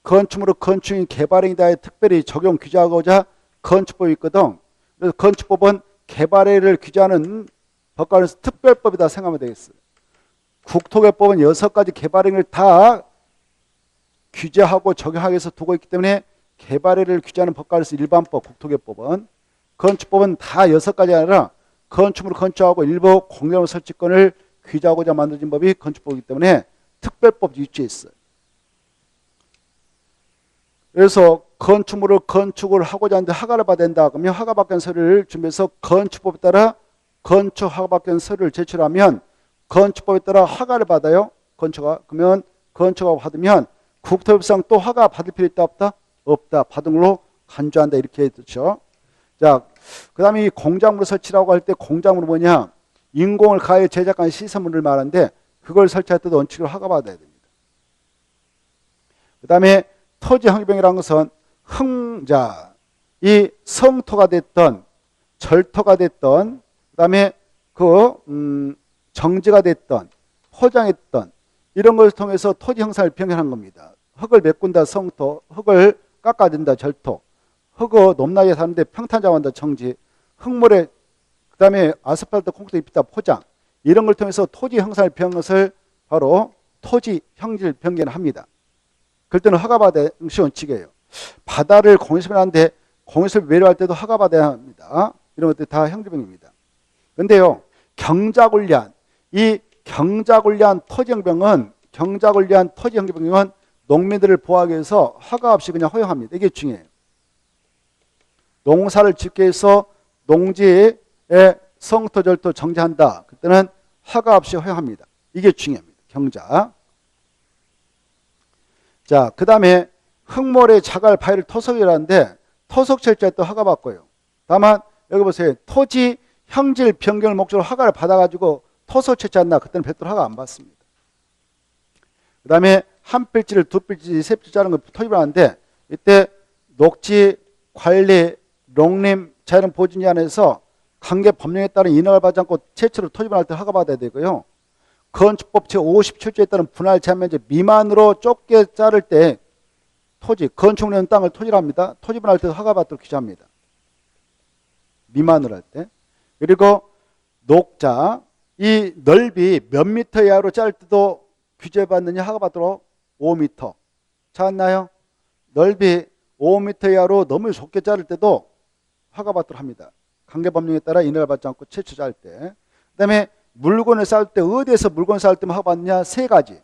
건축물로 건축인 개발행위다에 특별히 적용 규제하고자 건축법이 있거든. 그래서 건축법은 개발행위를 규제하는 법과 관련해서 특별법이다 생각하면 되겠어요. 국토개법은 6가지 개발행위를 다 규제하고 적용하기 위해서 두고 있기 때문에 개발행위를 규제하는 법과 관련해서 일반법, 국토개법은 건축법은 다 6가지 아니라 건축물을 건축하고 일부 공작물 설치권을 규제하고자 만들어진 법이 건축법이기 때문에 특별법 유치해 있어요. 그래서 건축물을 건축을 하고자 하는데 허가를 받아야 된다. 그러면 허가받은 서류를 준비해서 건축법에 따라 건축 허가받은 서류를 제출하면 건축법에 따라 허가를 받아요. 건축허가. 그러면 건축허가 받으면 국토법상 또 허가 받을 필요 있다 없다? 없다. 받은 걸로 간주한다. 이렇게 했죠. 자, 그 다음에 이 공작물 설치라고 할 때 공작물은 뭐냐? 인공을 가해 제작한 시설물을 말하는데 그걸 설치할 때도 원칙으로 허가받아야 됩니다. 그 다음에 토지 형질변경이라는 것은 이 성토가 됐던 절토가 됐던 그 다음에 정지가 됐던 포장했던 이런 것을 통해서 토지 형상을 변경한 겁니다. 흙을 메꾼다 성토, 흙을 깎아준다 절토, 흙을 높낮이에 사는데 평탄 작업한다 정지, 흙물에 그 다음에 아스팔트 콘크리트 입히다 포장 이런 걸 통해서 토지 형상을 변한 것을 바로 토지 형질 변경을 합니다. 그럴 때는 허가받아야 원칙이에요. 바다를 공유수변 하는데 공유수변 매료할 때도 허가받아야 합니다. 이런 것들이 다 형질변경입니다. 그런데요 경작을 위한 토지형변경은 농민들을 보호하기 위해서 허가 없이 그냥 허용합니다. 이게 중요해요. 농사를 짓기 위해서 농지에 성토 절토 정지한다. 그때는 허가 없이 허용합니다. 이게 중요합니다. 경작. 자, 그 다음에 흙모래 자갈 바위를 토석이라는데 토석 철저할 때 허가받고요. 다만 여기 보세요. 토지 형질 변경을 목적으로 허가를 받아가지고 토석 채취한다. 그때는 별도로 허가 안 받습니다. 그 다음에 한 필지를 두 필지, 세 필지 자른 거 토지분할하는데 이때 녹지 관리, 농림, 자연 보존 제한에서 관계 법령에 따른 인허가를 받지 않고 최초로 토지분할 때 허가받아야 되고요. 건축법 제57조에 따른 분할 제한면적 미만으로 좁게 자를 때 토지, 건축물에 있는 땅을 토지로 합니다. 토지분할 때 허가받도록 규제합니다. 미만으로 할 때. 그리고 녹자, 이 넓이 몇 미터 이하로 자를 때도 규제받느냐 허가받도록 5m. 찾았나요? 넓이 5m 이하로 너무 좁게 자를 때도 허가받도록 합니다. 관계법령에 따라 인허가를 받지 않고 최초 자를 때. 그 다음에 물건을 쌓을 때 어디에서 물건 쌓을 때만 허가받느냐 3가지.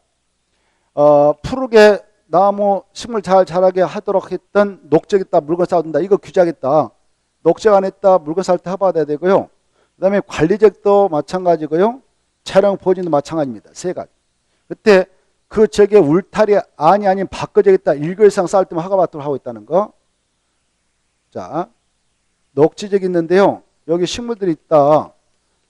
푸르게 나무 식물 잘 자라게 하도록 했던 녹지에다 물건 쌓아둔다. 이거 규제하겠다. 녹지가 안 했다. 물건 쌓을 때 허가받아야 되고요. 그 다음에 관리적도 마찬가지고요. 촬영 보진도 마찬가지입니다. 3가지. 그때 그 지역에 울타리 안이 아닌 밖어지겠다. 1교 이상 쌓을 때만 허가받도록 하고 있다는 거. 자, 녹지적이 있는데요. 여기 식물들이 있다.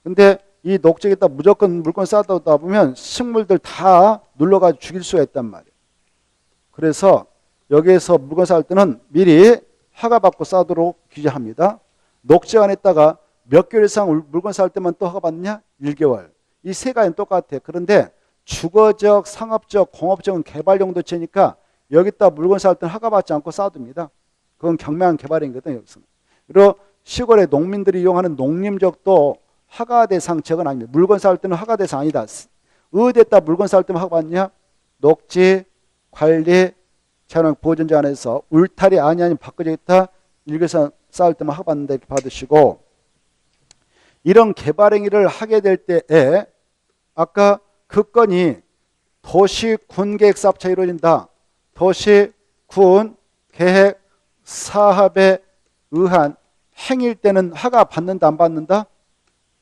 근데 이 녹지에다 무조건 물건 쌓다 보면 식물들 다 눌러가지고 죽일 수가 있단 말이에요. 그래서 여기에서 물건 쌓을 때는 미리 허가받고 쌓도록 규제합니다. 녹지 안에다가 몇 개월 이상 물건 쌓을 때만 또 허가받느냐? 1개월. 이 세 가지는 똑같아요. 그런데 주거적, 상업적, 공업적은 개발 용도체니까 여기다 물건 쌓을 때는 허가받지 않고 쌓아둡니다. 그건 경매한 개발이거든요. 여기서는. 그리고 시골의 농민들이 이용하는 농림적도 허가 대상 적은 아닙니다. 물건 쌓을 때는 허가 대상 아니다. 어디에다 물건 쌓을 때만 허가받느냐? 녹지, 관리, 자연 보존제 안에서 울타리 아니 바꿔져 있다. 일개선 쌓을 때만 허가받는다 이렇게 받으시고, 이런 개발 행위를 하게 될 때에 아까 그 건이 도시 군 계획 사업차 이루어진다. 도시 군 계획 사업에 의한 행위일 때는 허가 받는다 안 받는다?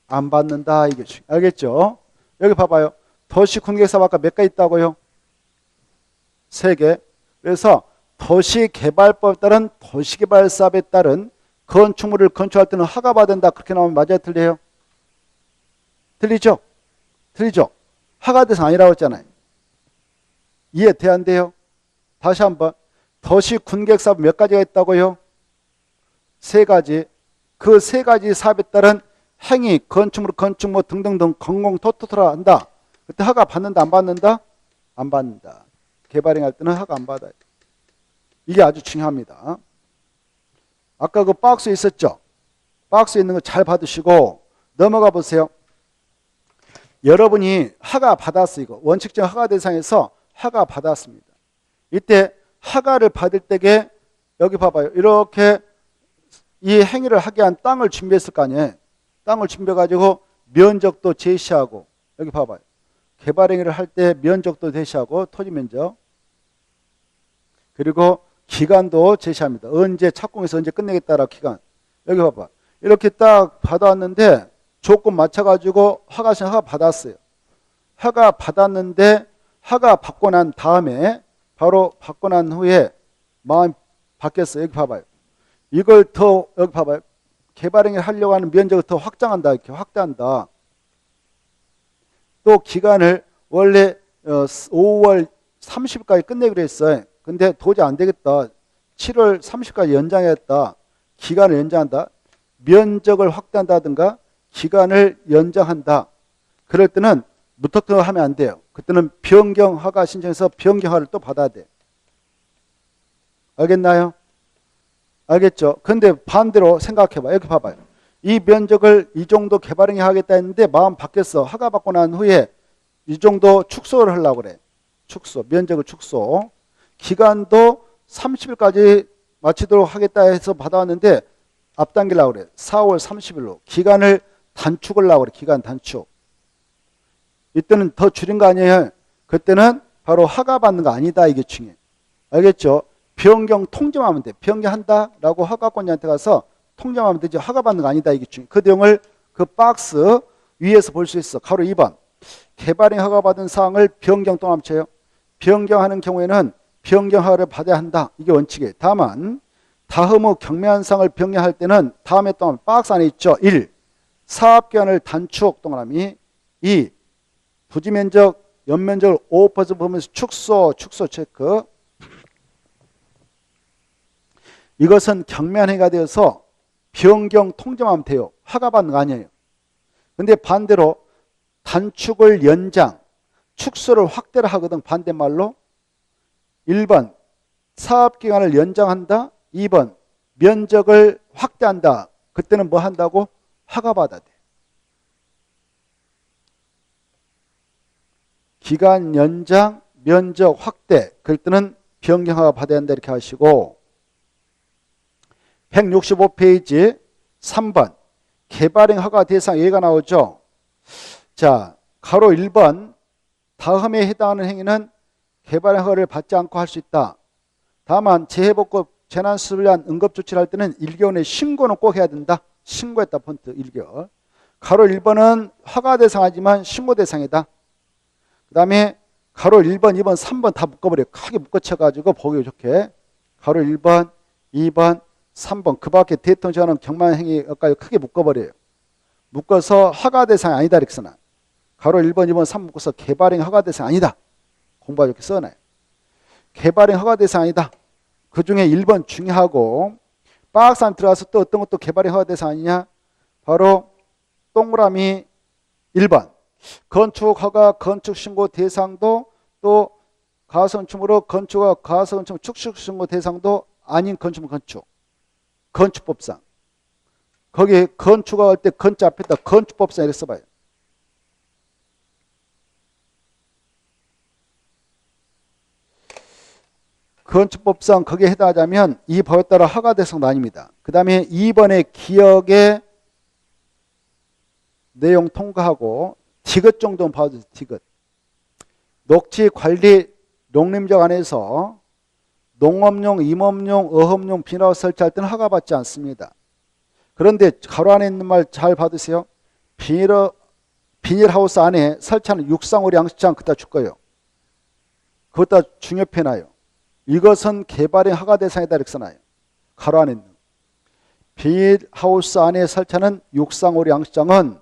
안 받는다 이게 알겠죠? 여기 봐봐요. 도시 군 계획 사업 아까 몇 가지 있다고요? 3개. 그래서 도시개발법에 따른 도시개발 사업에 따른 건축물을 건축할 때는 허가받는다. 그렇게 나오면 맞아요? 틀려요? 틀리죠? 틀리죠? 허가 대상 아니라고 했잖아요. 이해 안 돼요? 다시 한번. 도시 군계획 사업 몇 가지가 있다고요? 3가지. 그 3가지 사업에 따른 행위, 건축물, 건축물 등등등 공공 토토토라 한다. 그때 허가 받는다 안 받는다? 안 받는다. 개발행 할 때는 허가 안 받아요. 이게 아주 중요합니다. 아까 그 박스에 있었죠? 박스에 있는 거 잘 받으시고 넘어가 보세요. 여러분이 허가 받았어요. 이거 원칙적 허가 대상에서 허가 받았습니다. 이때 허가를 받을 때에 여기 봐봐요. 이렇게 이 행위를 하게 한 땅을 준비했을 거 아니에요. 땅을 준비해가지고 면적도 제시하고, 여기 봐봐요. 개발 행위를 할 때 면적도 제시하고, 토지 면적, 그리고 기간도 제시합니다. 언제 착공해서 언제 끝내겠다라 기간. 여기 봐봐. 이렇게 딱 받아왔는데 조건 맞춰가지고 허가 받았어요. 허가 받았는데 허가 받고 난 다음에 바로 받고 난 후에 마음이 바뀌었어요. 여기 봐봐요. 이걸 더 여기 봐봐요. 개발행위를 하려고 하는 면적을 더 확장한다. 이렇게 확대한다. 또 기간을 원래 5월 30일까지 끝내기로 했어요. 근데 도저히 안 되겠다. 7월 30일까지 연장했다. 기간을 연장한다. 면적을 확대한다든가 기간을 연장한다. 그럴 때는 무턱대고 하면 안 돼요. 그때는 변경 허가 신청해서 변경 허가를 또 받아야 돼. 알겠나요? 알겠죠? 근데 반대로 생각해봐. 여기 봐봐요. 이 면적을 이 정도 개발행위 하겠다 했는데 마음 바뀌었어. 허가 받고 난 후에 이 정도 축소를 하려고 그래. 축소, 면적을 축소. 기간도 30일까지 마치도록 하겠다 해서 받아왔는데 앞당기려고 그래. 4월 30일로. 기간을 단축을 하려고 그래. 기간 단축. 이때는 더 줄인 거 아니에요? 그때는 바로 허가 받는 거 아니다. 이게 중요해. 알겠죠? 변경 통지만 하면 돼. 변경한다라고 허가권자한테 가서 통지만 하면 되지. 허가 받는 거 아니다. 이게 중요해. 그 내용을 그 박스 위에서 볼 수 있어. 가로 2번. 개발행 허가받은 사항을 변경 또 남쳐요. 변경하는 경우에는 변경 허가를 받아야 한다. 이게 원칙이에요. 다만 다음 후 경매한 사항을 변경할 때는 다음에 또 박스 안에 있죠. 1. 사업기간을 단축 동그라미. 2. 부지면적, 연면적을 5% 보면서 축소 체크. 이것은 경매한 행위가 되어서 변경 통지만 하면 돼요. 허가받는 거 아니에요. 근데 반대로 단축을 연장, 축소를 확대를 하거든. 반대말로 1번 사업기간을 연장한다. 2번 면적을 확대한다. 그때는 뭐 한다고? 허가받아야 돼. 기간 연장, 면적 확대. 그럴 때는 변경허가 받아야 한다. 이렇게 하시고 165페이지 3번 개발행 허가 대상 예가 나오죠. 자, 가로 1번 다음에 해당하는 행위는 개발행 허가를 받지 않고 할 수 있다. 다만 재해복구 재난수습을 위한 응급조치를 할 때는 1개월 내에 신고는 꼭 해야 된다. 신고했다. 폰트 1개월. 가로 1번은 허가 대상하지만 신고 대상이다. 그 다음에 가로 1번, 2번, 3번 다 묶어버려요. 크게 묶어쳐가지고 보기 좋게. 가로 1번, 2번, 3번 그 밖에 대통령은 경망행위까지 크게 묶어버려요. 묶어서 허가 대상이 아니다 이렇게 써놔요. 가로 1번, 2번, 3 묶어서 개발행 허가 대상 아니다. 공부하 이렇게 써놔요. 개발행 허가 대상 아니다. 그 중에 1번 중요하고 박스 안에 들어가서 또 어떤 것도 개발행 허가 대상 아니냐? 바로 동그라미 1번 건축 허가 건축 신고 대상도 또 가선축으로 건축과 가선축 축축 신고 대상도 아닌 건축물 건축 건축법상 거기 건축할 때 건축 앞에다 건축법상 이렇게 써봐요. 건축법상 거기에 해당하자면 이 법에 따라 허가 대상도 아닙니다. 그 다음에 2번의 기억의 내용 통과하고 디귿 정도는 봐주세요. 디귿. 녹지 관리 농림적 안에서 농업용, 임업용, 어업용 비닐하우스 설치할 때는 허가받지 않습니다. 그런데 가로 안에 있는 말 잘 받으세요. 비닐하우스 안에 설치하는 육상오리 양식장 그따 줄 거예요. 그것다 중요해놔요. 이것은 개발의 허가 대상이다 이렇게 써놔요. 가로 안에 있는. 비닐하우스 안에 설치하는 육상오리 양식장은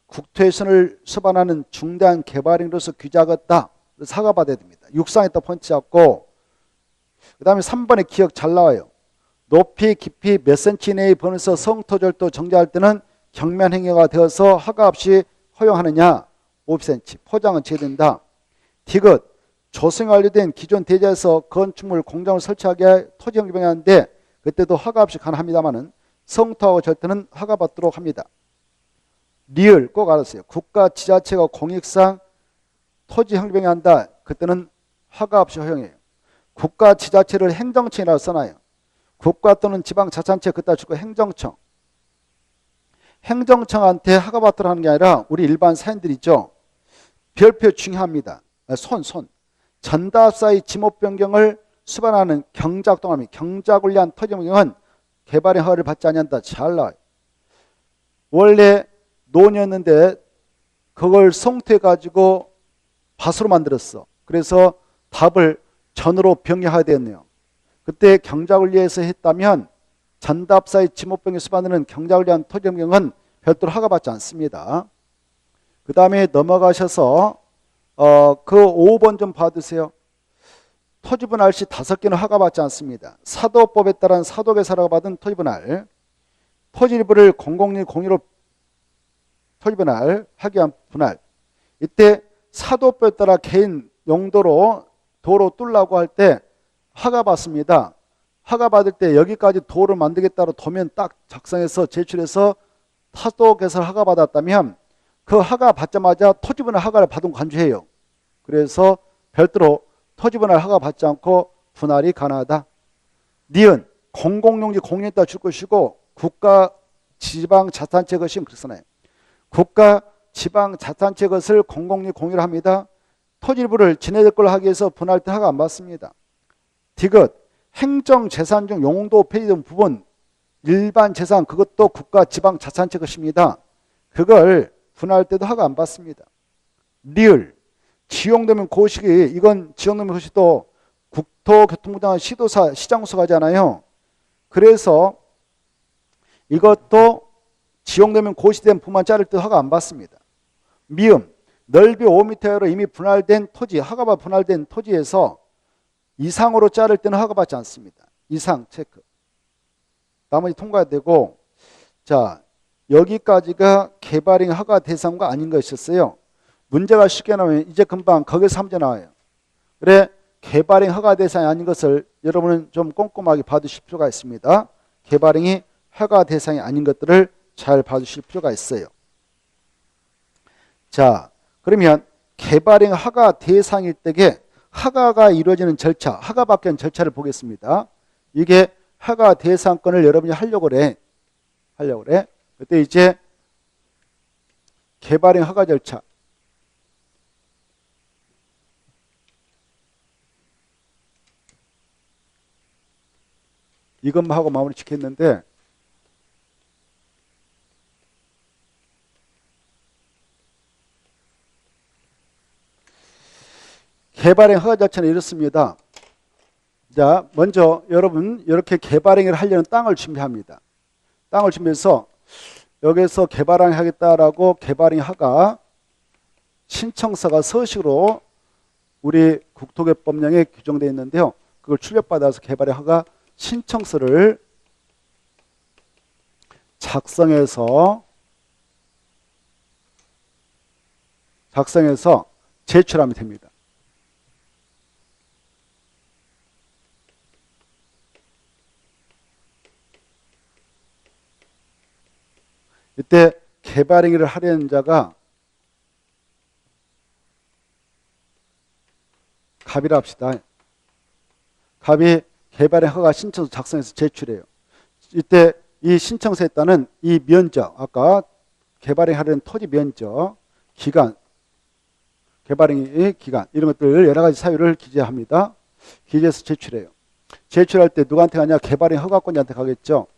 국토유선을 수반하는 중대한 개발행위로서 규제하겠다. 사과받아야 됩니다. 육상에다 포인트 잡고 그 다음에 3번에 기억 잘 나와요. 높이 깊이 몇 센치 내의 번에서 성토절도 정지할 때는 경면행위가 되어서 허가 없이 허용하느냐 5cm 포장은 제된다. 디귿 조성에 완료된 기존 대지에서 건축물 공장을 설치하게 토지 형성하는데 그때도 허가 없이 가능합니다만은 성토하고 절도는 허가받도록 합니다. 리을 꼭 알았어요. 국가 지자체가 공익상 토지 형성에 한다. 그때는 허가 없이 허용해요. 국가 지자체를 행정청이라고 써놔요. 국가 또는 지방자치단체 그따 주고 행정청. 행정청한테 허가받도록 하는 게 아니라 우리 일반 사람들 있죠. 별표 중요합니다. 손. 전답사의 지목 변경을 수반하는 경작동함이 경작을 위한 토지 변경은 개발의 허가를 받지 않는다. 잘 나와요. 원래 논이었는데 그걸 성토해가지고 밭으로 만들었어. 그래서 답을 전으로 변경해야 되었네요. 그때 경작을 위해서 했다면 전답사의 지목변경 수반하는 경작을 위한 토지 변경은 별도로 허가받지 않습니다. 그 다음에 넘어가셔서 그 5번 좀 봐두세요. 토지분할 시 5개는 허가받지 않습니다. 사도법에 따른 사도계사라고 받은 토지분할 토지 일부를 공공일 공유로 토지분할 하기 위한 분할 이때 사도법에 따라 개인 용도로 도로 뚫라고 할 때 허가받습니다. 허가받을 때 여기까지 도를 만들겠다고 도면 딱 작성해서 제출해서 사도계사를 허가받았다면 그 허가받자마자 토지분할 허가를 받은 간주해요. 그래서 별도로 토지분할 허가받지 않고 분할이 가능하다. 니은 공공용지 공유에다 줄 것이고 국가 지방자치단체 것이면 그렇게 써놔요. 국가 지방자치단체 것을 공공용 공유를 합니다. 토지 일부를 지네들 걸로 하기 위해서 분할 때 허가 안 받습니다. 디귿 행정재산 중 용도 폐지된 부분 일반 재산 그것도 국가 지방자치단체 것입니다. 그걸 분할 때도 허가 안 받습니다. 리을 지용되면 고시기 이건 지용되면 고시도 국토교통부장 시도사 시장소가잖아요. 그래서 이것도 지용되면 고시된 부만 자를 때 허가 안 받습니다. 미음 넓이 5m로 이미 분할된 토지 허가받아 분할된 토지에서 이상으로 자를 때는 허가받지 않습니다. 이상 체크. 나머지 통과되고 자 여기까지가 개발행 허가 대상과 아닌 것이었어요. 문제가 쉽게 나오면 이제 금방 거기서 3제 나와요. 그래 개발행 허가 대상이 아닌 것을 여러분은 좀 꼼꼼하게 봐두실 필요가 있습니다. 개발행이 허가 대상이 아닌 것들을 잘 봐주실 필요가 있어요. 자 그러면 개발행 허가 대상일 때에 허가가 이루어지는 절차, 허가받기 위한 절차를 보겠습니다. 이게 허가 대상권을 여러분이 하려고 그래. 그때 이제 개발행 허가 절차. 이것만 하고 마무리 짓겠는데 개발행 허가 절차는 이렇습니다. 자, 먼저 여러분 이렇게 개발행위를 하려는 땅을 준비합니다. 땅을 준비해서 여기서 개발행위 하겠다라고 개발행위 허가 신청서가 서식으로 우리 국토개법령에 규정되어 있는데요. 그걸 출력받아서 개발행위 허가 신청서를 작성해서 제출하면 됩니다. 이때 개발행위를 하려는 자가 갑이라 합시다. 갑이 개발행위 허가 신청서 작성해서 제출해요. 이때 이 신청서에 따른 이 면적, 아까 개발행위 하려는 토지 면적, 기간, 개발행위 기간 이런 것들 여러 가지 사유를 기재합니다. 기재해서 제출해요. 제출할 때 누구한테 가냐? 개발행위 허가권자한테 가겠죠.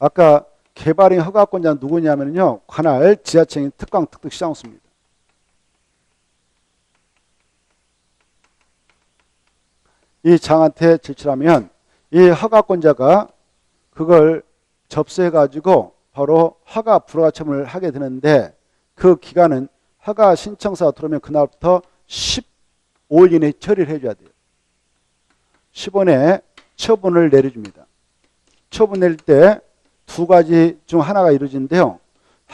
아까 개발행위 허가권자는 누구냐면요. 관할 지자체인 특강 특특 시장수입니다. 이 장한테 제출하면 이 허가권자가 그걸 접수해 가지고 바로 허가 불허가 처분을 하게 되는데 그 기간은 허가 신청서가 들어오면 그날부터 15일 이내에 처리를 해줘야 돼요. 10일 내에 처분을 내려줍니다. 처분 내릴 때 두 가지 중 하나가 이루어지는데요.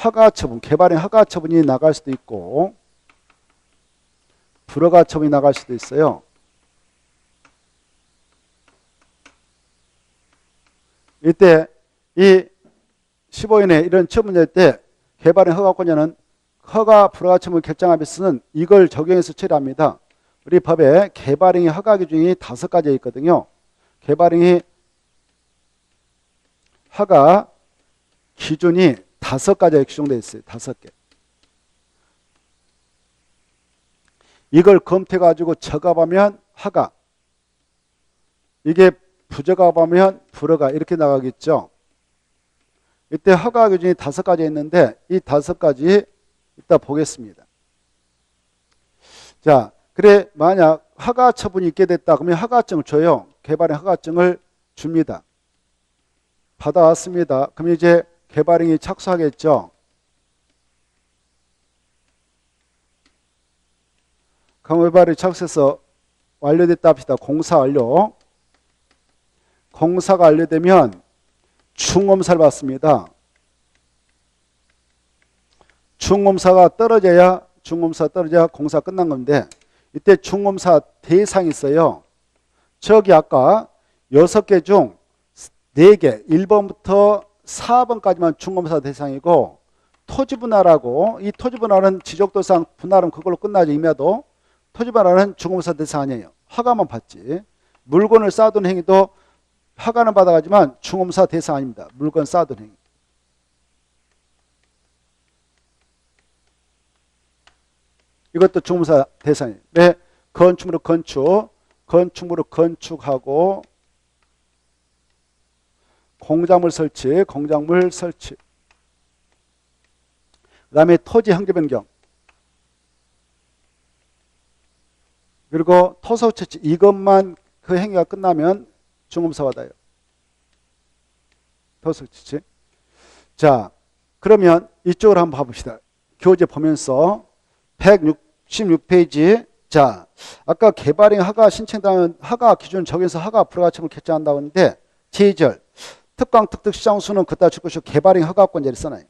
허가 처분, 개발행 허가 처분이 나갈 수도 있고 불허가 처분이 나갈 수도 있어요. 이때 이 15일 내에 이런 처분 낼 때 개발행 허가권자는 허가 불허가 처분 결정함에 있어서는 이걸 적용해서 처리합니다. 우리 법에 개발행위 허가 기준이 5가지 있거든요. 개발행위 허가 기준이 5가지에 규정되어 있어요. 5개. 이걸 검토해 가지고 적합하면 허가, 이게 부적합하면 불허가 이렇게 나가겠죠. 이때 허가 기준이 5가지 있는데 이 5가지 이따 보겠습니다. 자, 그래 만약 허가 처분이 있게 됐다 그러면 허가증을 줘요. 개발행 허가증을 줍니다. 받아왔습니다. 그럼 이제 개발행위 착수하겠죠. 그럼 개발이 착수해서 완료됐다 합시다. 공사 완료. 공사가 완료되면 중검사를 받습니다. 중검사가 떨어져야 공사 끝난 건데 이때 중검사 대상이 있어요. 저기 아까 6개 중 4개 1번부터 4번까지만 중검사 대상이고 토지분할하고 이 토지분할은 지적도상 분할은 그걸로 끝나죠. 임야도 토지분할은 중검사 대상 아니에요. 허가만 받지. 물건을 쌓아둔 행위도 허가는 받아가지만 중검사 대상 아닙니다. 물건 쌓아둔 행위. 이것도 중검사 대상이에요. 왜? 건축물로 건축하고 공작물 설치. 그 다음에 토지 형태 변경. 그리고 토사 채취. 이것만 그 행위가 끝나면 중검사 받아요. 토사 채취. 자, 그러면 이쪽으로 한번 봐봅시다. 교재 보면서 166페이지. 자, 아까 개발행 허가 신청당한 허가 기준 적용해서 허가 불허가 처분을 결정한다고 했는데 제2절 특강 특특 시장수는 그따 줄 것이고 개발행 허가권자를 써놔요.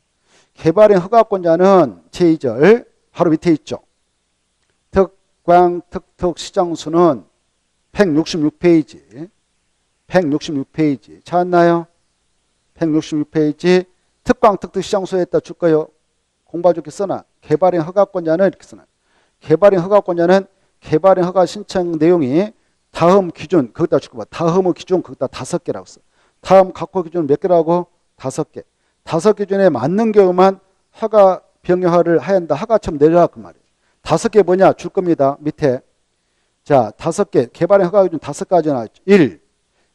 개발행 허가권자는 제2절 바로 밑에 있죠. 특강 특특 시장수는 166페이지 찾았나요? 166페이지 특강 특특 시장수에다 줄 거요. 공부해 줄게 써놔. 개발행 허가권자는 이렇게 써놔. 개발행 허가권자는 개발행 허가 신청 내용이 다음 기준 거기다 줄 거봐. 다음의 기준 거기다 5개라고 써. 다음 각호 기준 몇 개라고? 5개. 5기준에 맞는 경우만 허가 변경허를 하야 한다. 허가 처분 내려라 그 말이에요. 5개 뭐냐? 줄 겁니다. 밑에. 자, 5개. 개발행 허가 기준 5가지 나왔죠. 1.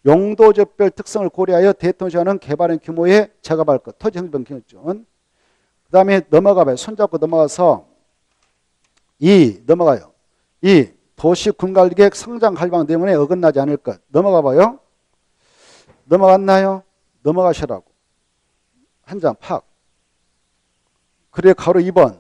용도적별 특성을 고려하여 대통령시하는 개발행 규모에 제값할 것. 토지 형변 기준. 그 다음에 넘어가 봐요. 손잡고 넘어가서 2 넘어가요. 2. 도시 군관리객 성장 활방 내용에 어긋나지 않을 것. 넘어가 봐요. 넘어갔나요? 넘어가시라고. 한 장 팍. 그래 가로 2번,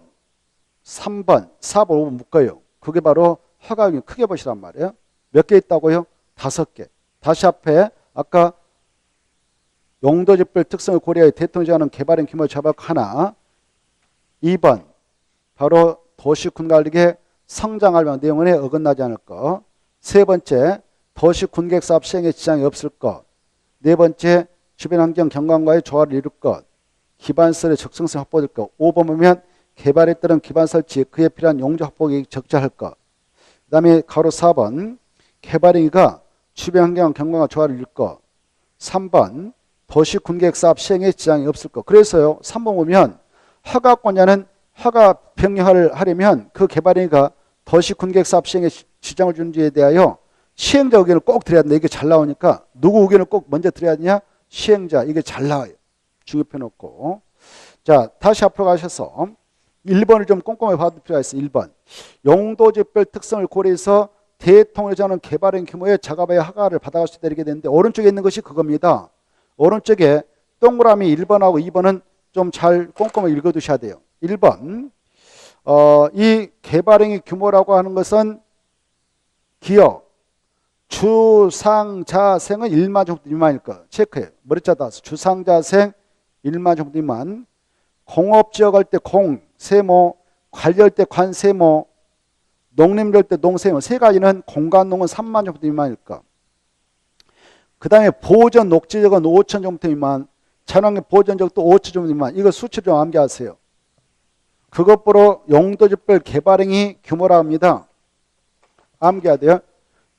3번, 4번, 5번 묶어요. 그게 바로 허가용이 크게 보시란 말이에요. 몇 개 있다고요? 5개. 다시 앞에 아까 용도지별 특성을 고려해 대통령제하는 개발행 규모 잡약 하나. 2번 바로 도시군관리계 성장활방 내용에 어긋나지 않을 것. 세 번째 도시군객사업 시행에 지장이 없을 것. 네 번째 주변환경 경관과의 조화를 이룰 것. 기반설의 적성성 확보될 것. 5번 보면 개발에 따른 기반 설치 그에 필요한 용적 확보에 적절할 것. 그 다음에 가로 4번 개발행위가 주변환경 경관과 조화를 이룰 것. 3번 도시군객사업 시행에 지장이 없을 것. 그래서요 3번 보면 허가권자는 허가 병행을 하려면 그 개발행위가 도시군객사업 시행에 지장을 주는지에 대하여 시행자 의견을 꼭 드려야 된다. 이게 잘 나오니까 누구 의견을 꼭 먼저 드려야 되냐? 시행자. 이게 잘 나와요. 중요해 놓고. 자, 다시 앞으로 가셔서 1번을 좀 꼼꼼히 봐둘 필요가 있어요. 1번. 용도지별 특성을 고려해서 대통령제 하는 개발행 규모의 작업의 허가를 받아갈 수 있다 이렇게 되는데 오른쪽에 있는 것이 그겁니다. 오른쪽에 동그라미 1번하고 2번은 좀 잘 꼼꼼히 읽어두셔야 돼요. 1번. 이 개발행위 규모라고 하는 것은 기업, 주상자생은 1만 정도 미만일 것. 체크해요. 머리자 따서 주상자생 1만 정도 미만. 공업지역 할 때 공, 세모, 관리할 때 관, 세모, 농림지역 할 때 농, 세모. 세 가지는 공간농은 3만 정도 미만일 것. 그 다음에 보전 녹지역은 5천 정도 미만. 자연환경 보전지역도 5천 정도 미만. 이거 수치를 좀 암기하세요. 그것보다 용도지별 개발행위 규모라 합니다. 암기해야 돼요.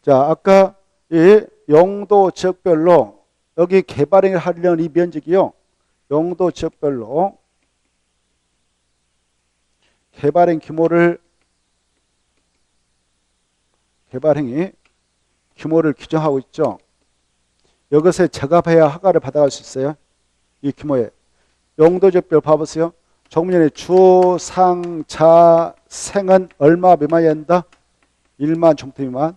자, 아까 이 용도 지역별로 여기 개발행위를 하려는 이 면적이요. 용도 지역별로 개발행 규모를 개발행위 규모를 규정하고 있죠. 이것에 적합해야 허가를 받아갈 수 있어요. 이 규모에 용도 지역별 봐보세요. 정문연의 주상자생은 얼마 미만이어야 한다? 1만 정도 미만.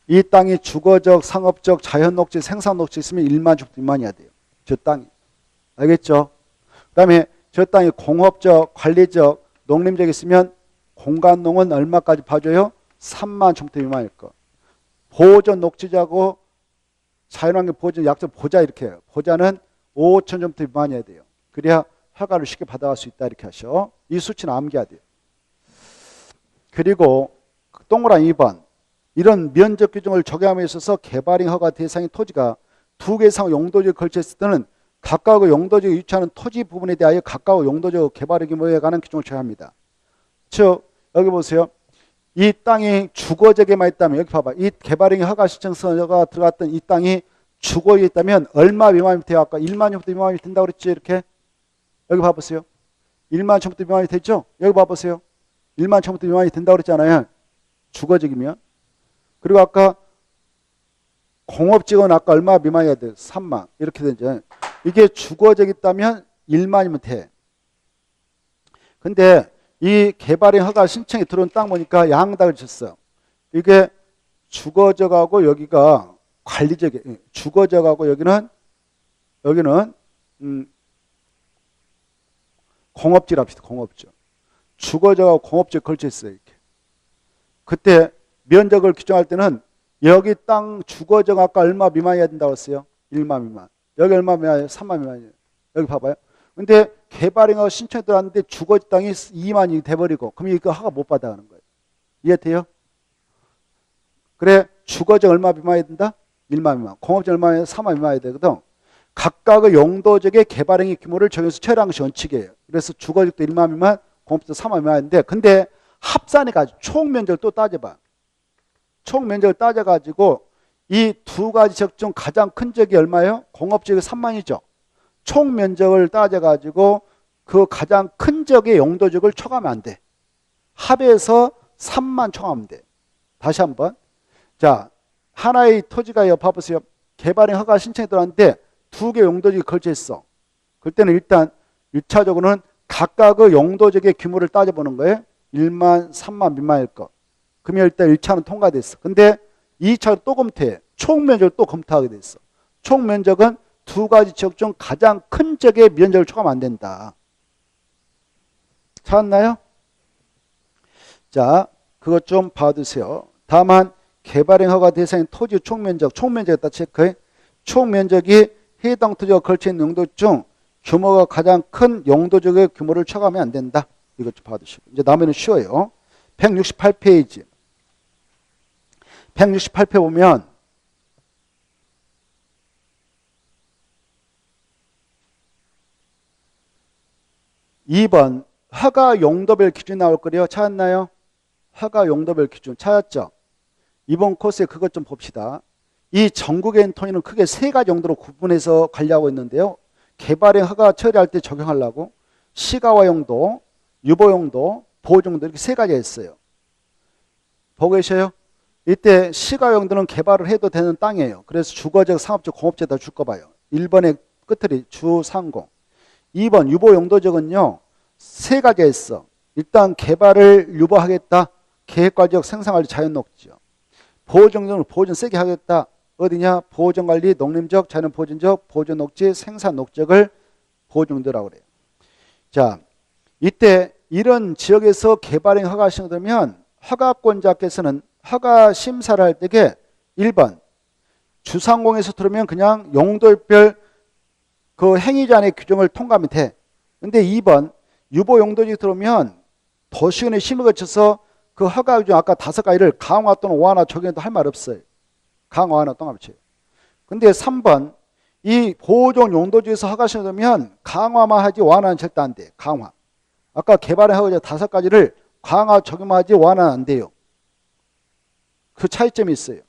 이 땅이 주거적, 상업적, 자연녹지, 생산녹지 있으면 1만 정도 미만이어야 돼요. 저 땅이. 알겠죠? 그 다음에 저 땅이 공업적, 관리적, 농림적 있으면 공간농은 얼마까지 봐줘요? 3만 정도 미만일 거. 보전 녹지자고 자연환경 보전 약속 보자 이렇게 해요. 보자는 5천 정도 미만이어야 돼요. 그래야 허가를 쉽게 받아갈 수 있다 이렇게 하셔. 이 수치는 암기해야 돼요. 그리고 동그라미 2번. 이런 면적 규정을 적용함에 있어서 개발행 허가 대상인 토지가 2개 이상 용도지역에 걸쳐있을 때는 각각의 용도지역에 위치하는 토지 부분에 대하여 각각의 용도지역 개발의 규모에 관한 규정을 정합니다. 즉 여기 보세요. 이 땅이 주거지역에만 있다면 여기 봐봐. 이 개발행위 허가 신청서가 들어갔던 이 땅이 주거에 있다면 얼마 미만이 돼요? 아까 1만 정도 미만이 된다고 그랬지 이렇게. 여기 봐보세요. 1만 정도 미만이 되죠? 여기 봐보세요. 1만 정도 미만이 된다고 그랬잖아요. 주거지역이면. 그리고 아까 공업지역은 아까 얼마 미만이어야 돼요? 3만. 이렇게 되죠. 이게 주거지역이 있다면 1만이면 돼. 근데 이 개발행 허가 신청이 들어온 땅 보니까 양당을 쳤어요. 이게 주거지역하고 여기가 관리지역이에요. 주거지역하고 여기는 공업지역 합시다. 공업지역. 주거지역하고 공업지역 걸쳐 있어요. 이렇게. 그때 면적을 규정할 때는 여기 땅 주거지역 아까 얼마 미만이어야 된다고 했어요? 1만 미만. 여기 얼마 미만이에요? 3만 미만이에요. 여기 봐봐요. 근데 개발행위가 신청이 들어왔는데 주거지 땅이 2만이 돼버리고 그럼 이거 허가 못 받아가는 거예요. 이해돼요? 그래 주거지역 얼마 미만이어야 된다? 1만 미만. 공업지역 얼마 미만? 3만 미만이어야 되거든. 각각의 용도지역의 개발행위 규모를 정해서 처리한 것이 원칙이에요. 그래서 주거지역도 1만 미만, 공업지역도 3만 미만인데 근데 합산해가지고 총 면적을 또 따져봐. 총 면적을 따져가지고 이 두 가지 지역 중 가장 큰 지역이 얼마예요? 공업지역이 3만이죠. 총 면적을 따져가지고 그 가장 큰 지역의 용도지역을 초과하면 안 돼. 합해서 3만 초과하면 돼. 다시 한번. 자, 하나의 토지가 봐보세요. 개발행 허가 신청이 들어왔는데 2개 용도지역이 걸쳐 있어. 그때는 일단 1차적으로는 각각의 용도지역의 규모를 따져보는 거예요. 1만, 3만 미만일 거. 그러면 일단 1차는 통과됐어. 근데 2차로 또 검토해. 총 면적을 또 검토하게 됐어. 총 면적은 두 가지 지역 중 가장 큰 지역의 면적을 초과하면 안 된다. 찾았나요? 자, 그것 좀 봐두세요. 다만 개발행 허가 대상인 토지 총면적에다 체크해. 총면적이 해당 토지가 걸쳐있는 용도 중 규모가 가장 큰 용도적의 규모를 초과하면 안 된다. 이것 좀 봐두시고. 이제 나머지는 쉬워요. 168페이지. 168페이지 보면 2번 허가 용도별 기준 나올 거래요. 찾았나요? 허가 용도별 기준 찾았죠? 이번 코스에 그것 좀 봅시다. 이 전국에 있는 토지는 크게 세 가지 정도로 구분해서 관리하고 있는데요. 개발행 허가 처리할 때 적용하려고 시가화 용도, 유보 용도, 보호 용도 이렇게 세 가지가 있어요. 보고 계셔요? 이때 시가화 용도는 개발을 해도 되는 땅이에요. 그래서 주거적, 상업적, 공업지에다 줄 거 봐요. 1번의 끝들이 주상공. 2번 유보 용도적은요. 세 가지가 있어. 일단 개발을 유보하겠다. 계획관리적 생산관리 자연녹지요. 보호정정을 보호전 세게 하겠다. 어디냐? 보호전관리, 농림적, 자연보존적, 보존녹지, 생산녹지역을 보호정도라고 그래요. 자, 이때 이런 지역에서 개발행 허가 신청되면 허가권자께서는 허가 심사를 할 때에 1번 주상공에서 들어오면 그냥 용도별 그 행위자의 규정을 통과하면 돼. 근데 2번 유보 용도지 들어오면 도시원의 심을 거쳐서 그 허가 규정 아까 5가지를 강화 또는 완화 적용해도 할 말 없어요. 강화 완화 동합치요. 근데 3번 이 보호종 용도지에서 허가 신청되면 강화만 하지 완화는 절대 안 돼. 강화. 아까 개발의 허가 5가지를 강화 적용하지 완화는 안 돼요. 그 차이점이 있어요.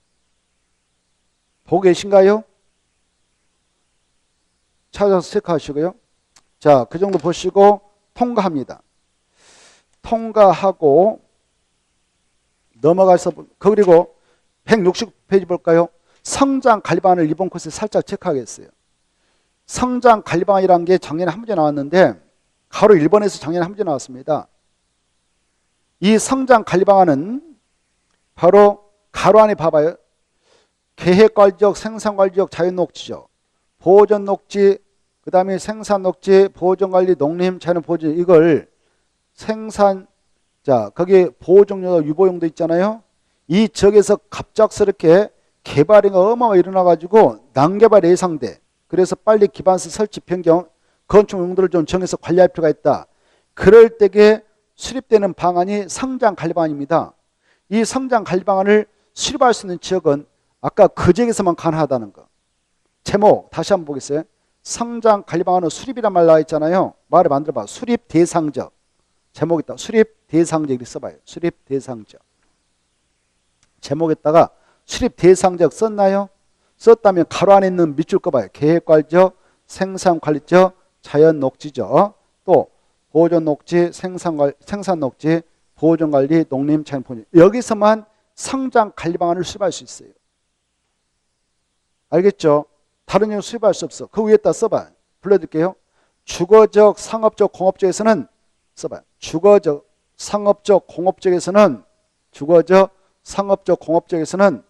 보고 계신가요? 찾아서 체크하시고요. 자, 그 정도 보시고 통과합니다. 통과하고 넘어가서 그리고 160페이지 볼까요? 성장 관리방안을 이번 코스에 살짝 체크하겠어요. 성장 관리방안이라는 게 작년에 한 문제 나왔는데 가로 1번에서 작년에 한 문제 나왔습니다. 이 성장 관리방안은 바로 가로 안에 봐봐요. 계획관리적, 생산관리적, 자연녹지죠. 보호전녹지, 그 다음에 생산녹지, 보호전관리, 농림, 자연보존 이걸 생산, 자 거기 보호종료도 유보용도 있잖아요. 이 지역에서 갑작스럽게 개발이 어마어마하게 일어나가지고 난개발 예상돼. 그래서 빨리 기반시 설치 변경, 건축 용도를 좀 정해서 관리할 필요가 있다. 그럴 때에 수립되는 방안이 성장관리방안입니다. 이 성장관리방안을 수립할 수 있는 지역은 아까 그 지역에서만 가능하다는 거. 제목 다시 한번 보겠어요. 성장관리방안은 수립이란 말 나와 있잖아요. 말을 만들어봐. 수립 대상적. 제목 있다. 수립 대상적 이렇게 써봐요. 수립 대상적. 제목에다가 수립 대상적 썼나요? 썼다면 가로 안에 있는 밑줄 꺼봐요. 계획관리적, 생산관리적, 자연녹지적, 또 보존녹지, 생산녹지, 보존관리, 농림, 자연보존. 여기서만 성장관리방안을 수립할 수 있어요. 알겠죠? 다른 경우 수립할 수 없어. 그 위에다 써봐. 불러드릴게요. 주거적, 상업적, 공업적에서는 써봐요. 주거적, 상업적, 공업적에서는 주거적, 상업적, 공업적에서는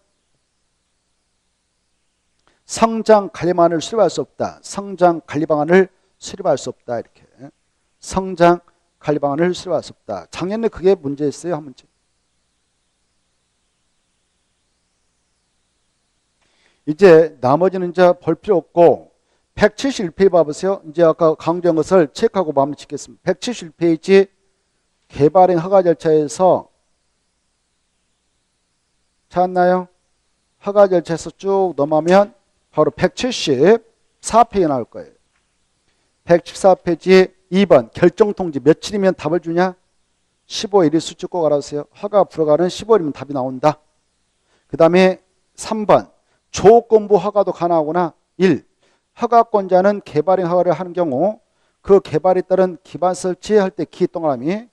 성장관리방안을 수립할 수 없다. 성장관리방안을 수립할 수 없다. 이렇게 성장관리방안을 수립할 수 없다. 작년에 그게 문제였어요. 한 문제. 이제 나머지는 이제 볼 필요 없고 171페이지 봐보세요. 이제 아까 강조한 것을 체크하고 마무리 짓겠습니다. 171페이지 개발행 허가 절차에서 찾았나요? 허가 절차에서 쭉 넘어가면 바로 174페이지 나올 거예요. 174페이지 2번 결정통지 며칠이면 답을 주냐? 15일이 수축 꼭 알아주세요. 허가 불허가는 15일이면 답이 나온다. 그 다음에 3번 조건부 허가도 가능하구나. 1. 허가권자는 개발행 허가를 하는 경우 그 개발에 따른 기반 설치할 때 기 동그라미,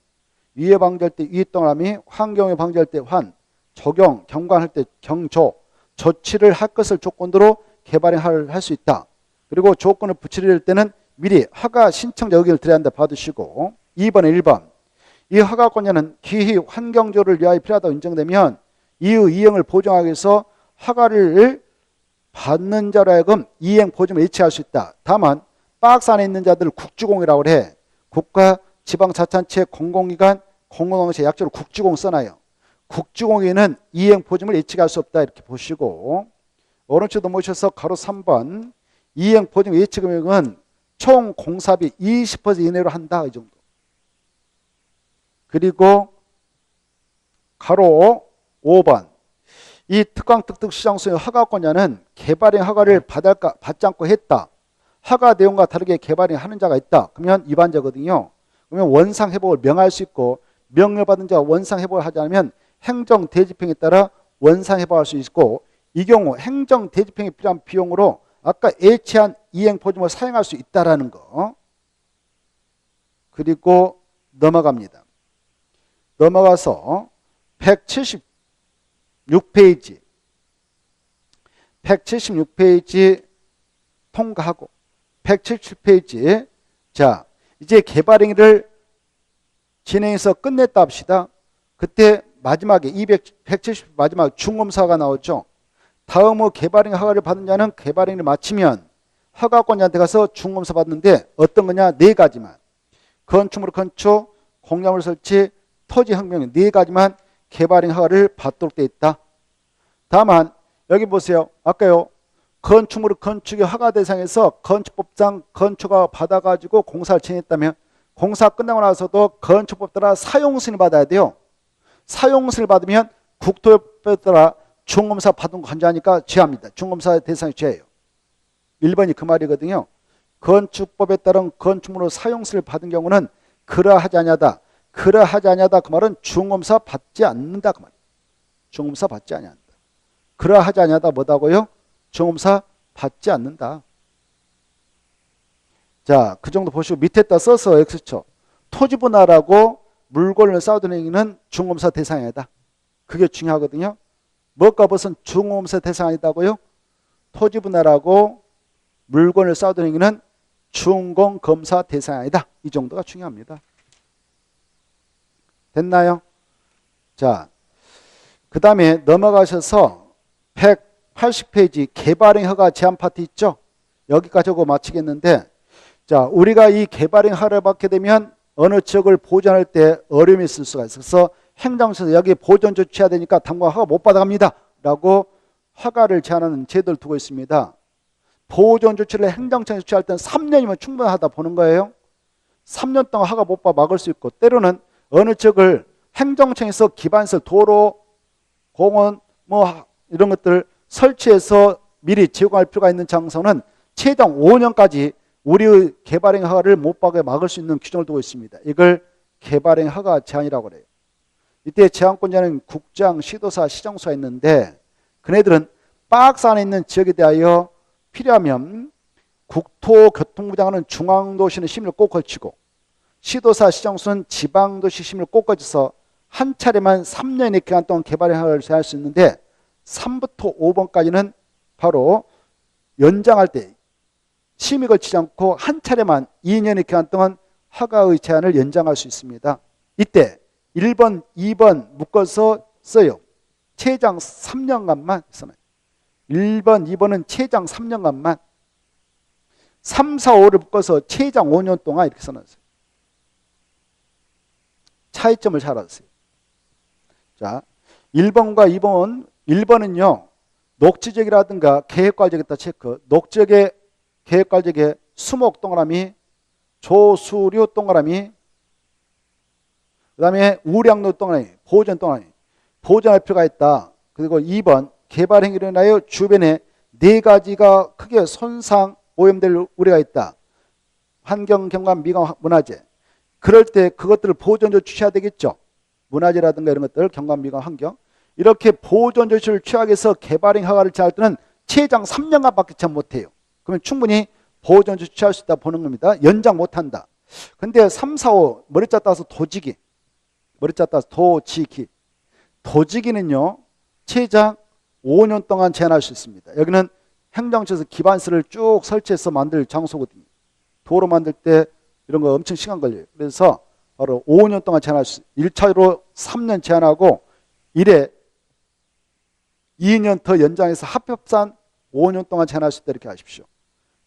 위해 방지할 때 위 동그라미, 환경에 방지할 때 환, 적용, 경관할 때 경조, 조치를 할 것을 조건으로 개발행을 할 수 있다. 그리고 조건을 붙이려 할 때는 미리 허가 신청자 의견을 드려야 한다. 받으시고 2번에 1번 이 허가권자는 기히 환경조를 위하여 필요하다고 인정되면 이의 이행을 보장하기 위해서 허가를 받는 자로 하여금 이행 보증을 예치할 수 있다. 다만 박스 안에 있는 자들을 국주공이라고 해. 국가, 지방자치단체, 공공기관, 공공단체 약자로 국주공 써놔요. 국주공에는 이행 보증을 예측할 수 없다. 이렇게 보시고 오른쪽 넘어오셔서 가로 3번 이행 보증 예측 금액은 총 공사비 20% 이내로 한다. 이 정도. 그리고 가로 5번 이 특광특특시장소의 허가권자는 개발행 허가를 받지 않고 했다. 허가 내용과 다르게 개발행 하는 자가 있다. 그러면 위반자거든요. 그러면 원상회복을 명할 수 있고 명령받은 자가 원상회복을 하지 않으면 행정대집행에 따라 원상회복할 수 있고 이 경우 행정대집행에 필요한 비용으로 아까 예치한 이행보증을 사용할 수 있다라는 거. 그리고 넘어갑니다. 넘어가서 176페이지 176페이지 통과하고 177페이지 자 이제 개발행위를 진행해서 끝냈다 합시다. 그때 마지막에 170 마지막 중검사가 나오죠. 다음의 개발행위 허가를 받은 자는 개발행위를 마치면 허가권자한테 가서 중검사 받는데 어떤 거냐? 네 가지만 건축물 건축, 공작물 설치, 토지 혁명 네 가지만 개발행위 허가를 받도록 되어 있다. 다만 여기 보세요. 아까요. 건축물 건축의 허가 대상에서 건축법상 건축허가 받아가지고 공사를 진행했다면 공사 끝나고 나서도 건축법 따라 사용승인을 받아야 돼요. 사용승인을 받으면 국토법에 따라 중검사 받은 거 관자하니까 죄합니다. 중검사 대상이 죄예요. 1번이 그 말이거든요. 건축법에 따른 건축물로 사용승인을 받은 경우는 그러하지 아니하다. 그러하지 아니하다 그 말은 중검사 받지 않는다 그 말이에요. 중검사 받지 아니한다. 그러하지 아니하다 뭐다고요? 중검사 받지 않는다. 자, 그 정도 보시고 밑에다 써서 X쳐. 토지 분할하고 물건을 쌓아둔 행위는 중검사 대상이 아니다. 그게 중요하거든요. 뭐가 무슨 중검사 대상이 아니다고요? 토지 분할하고 물건을 쌓아둔 행위는 중공검사 대상이 아니다. 이 정도가 중요합니다. 됐나요? 자, 그 다음에 넘어가셔서 180페이지 개발행 허가 제한 파트 있죠? 여기까지 하고 마치겠는데 자, 우리가 이 개발행 허가를 받게 되면 어느 지역을 보존할 때 어려움이 있을 수가 있어서 행정처에서 여기 보존 조치해야 되니까 당분간 허가 못 받아갑니다. 라고 허가를 제한하는 제도를 두고 있습니다. 보존 조치를 행정처에서 조치할 때는 3년이면 충분하다 보는 거예요. 3년 동안 허가 못 받아 막을 수 있고 때로는 어느 지역을 행정청에서 기반시설, 도로, 공원 뭐 이런 것들 설치해서 미리 제공할 필요가 있는 장소는 최장 5년까지 우리의 개발행 허가를 못 받게 막을 수 있는 규정을 두고 있습니다. 이걸 개발행 허가 제한이라고 그래요. 이때 제한권자는 국장, 시도사, 시정소가 있는데 그네들은 박스 안에 있는 지역에 대하여 필요하면 국토교통부 장관은 중앙도시는 심의를 꼭 걸치고 시도사, 시정소는 지방도시 심의를 꼭 걸쳐서 한 차례만 3년의 기간 동안 개발행 허가를 제한할 수 있는데 3부터 5번까지는 바로 연장할 때 심의 걸치지 않고 한 차례만 2년의 기간 동안 허가의 제한을 연장할 수 있습니다. 이때 1번, 2번 묶어서 써요. 최장 3년간만 써놔요. 1번, 2번은 최장 3년간만 3, 4, 5를 묶어서 최장 5년 동안 이렇게 써놨어요. 차이점을 잘 알았어요. 자, 1번과 2번, 1번은요. 녹지적이라든가 계획관리적이다 체크. 녹지적의 계획관리적의 수목 동그라미, 조수류 동그라미, 그 다음에 우량로 동그라미, 보존 동그라미. 보존할 필요가 있다. 그리고 2번 개발행위로 인하여 주변에 4가지가 크게 손상, 오염될 우려가 있다. 환경, 경관, 미관, 문화재. 그럴 때 그것들을 보존 조치 취해야 되겠죠. 문화재라든가 이런 것들, 경관, 미관, 환경. 이렇게 보존 조치를 취하기 위해서 개발행 허가를 취할 때는 최장 3년간밖에 취하 못해요. 그러면 충분히 보존 조치 취할 수 있다 보는 겁니다. 연장 못한다. 근데 3, 4, 5 머리자 따서 도지기. 머리자 따서 도지기. 도지기는요. 최장 5년 동안 제한할 수 있습니다. 여기는 행정처에서 기반시설을 쭉 설치해서 만들 장소거든요. 도로 만들 때 이런 거 엄청 시간 걸려요. 그래서 바로 5년 동안 제한할 수, 1차로 3년 제한하고 1에 2년 더 연장해서 합협산 5년 동안 제한할 수 있다 이렇게 하십시오.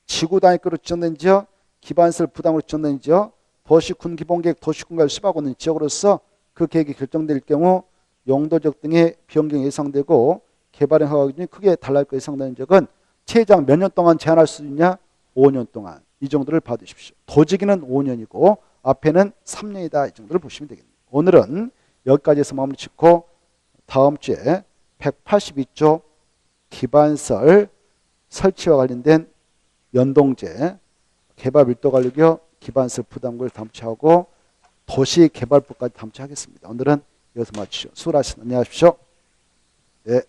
지구 단위급으로 지정된 지역, 기반시설 부담으로 지정된 지역, 도시군 기본계획, 도시군과를 수립하고 있는 지역으로서 그 계획이 결정될 경우 용도적 등의 변경이 예상되고 개발의 허가 기준이 크게 달라질 것 예상되는 지역은 최장 몇 년 동안 제한할 수 있냐? 5년 동안. 이 정도를 봐두십시오. 도지기는 5년이고 앞에는 3년이다. 이 정도를 보시면 되겠네요. 오늘은 여기까지 해서 마무리 짓고 다음 주에 182조 기반설 설치와 관련된 연동제 개발 밀도 관리교 기반설 부담구를 다음 주에 하고 도시개발법까지 다음 주에 하겠습니다. 오늘은 여기서 마치죠. 수고하셨습니다. 안녕하십시오. 네.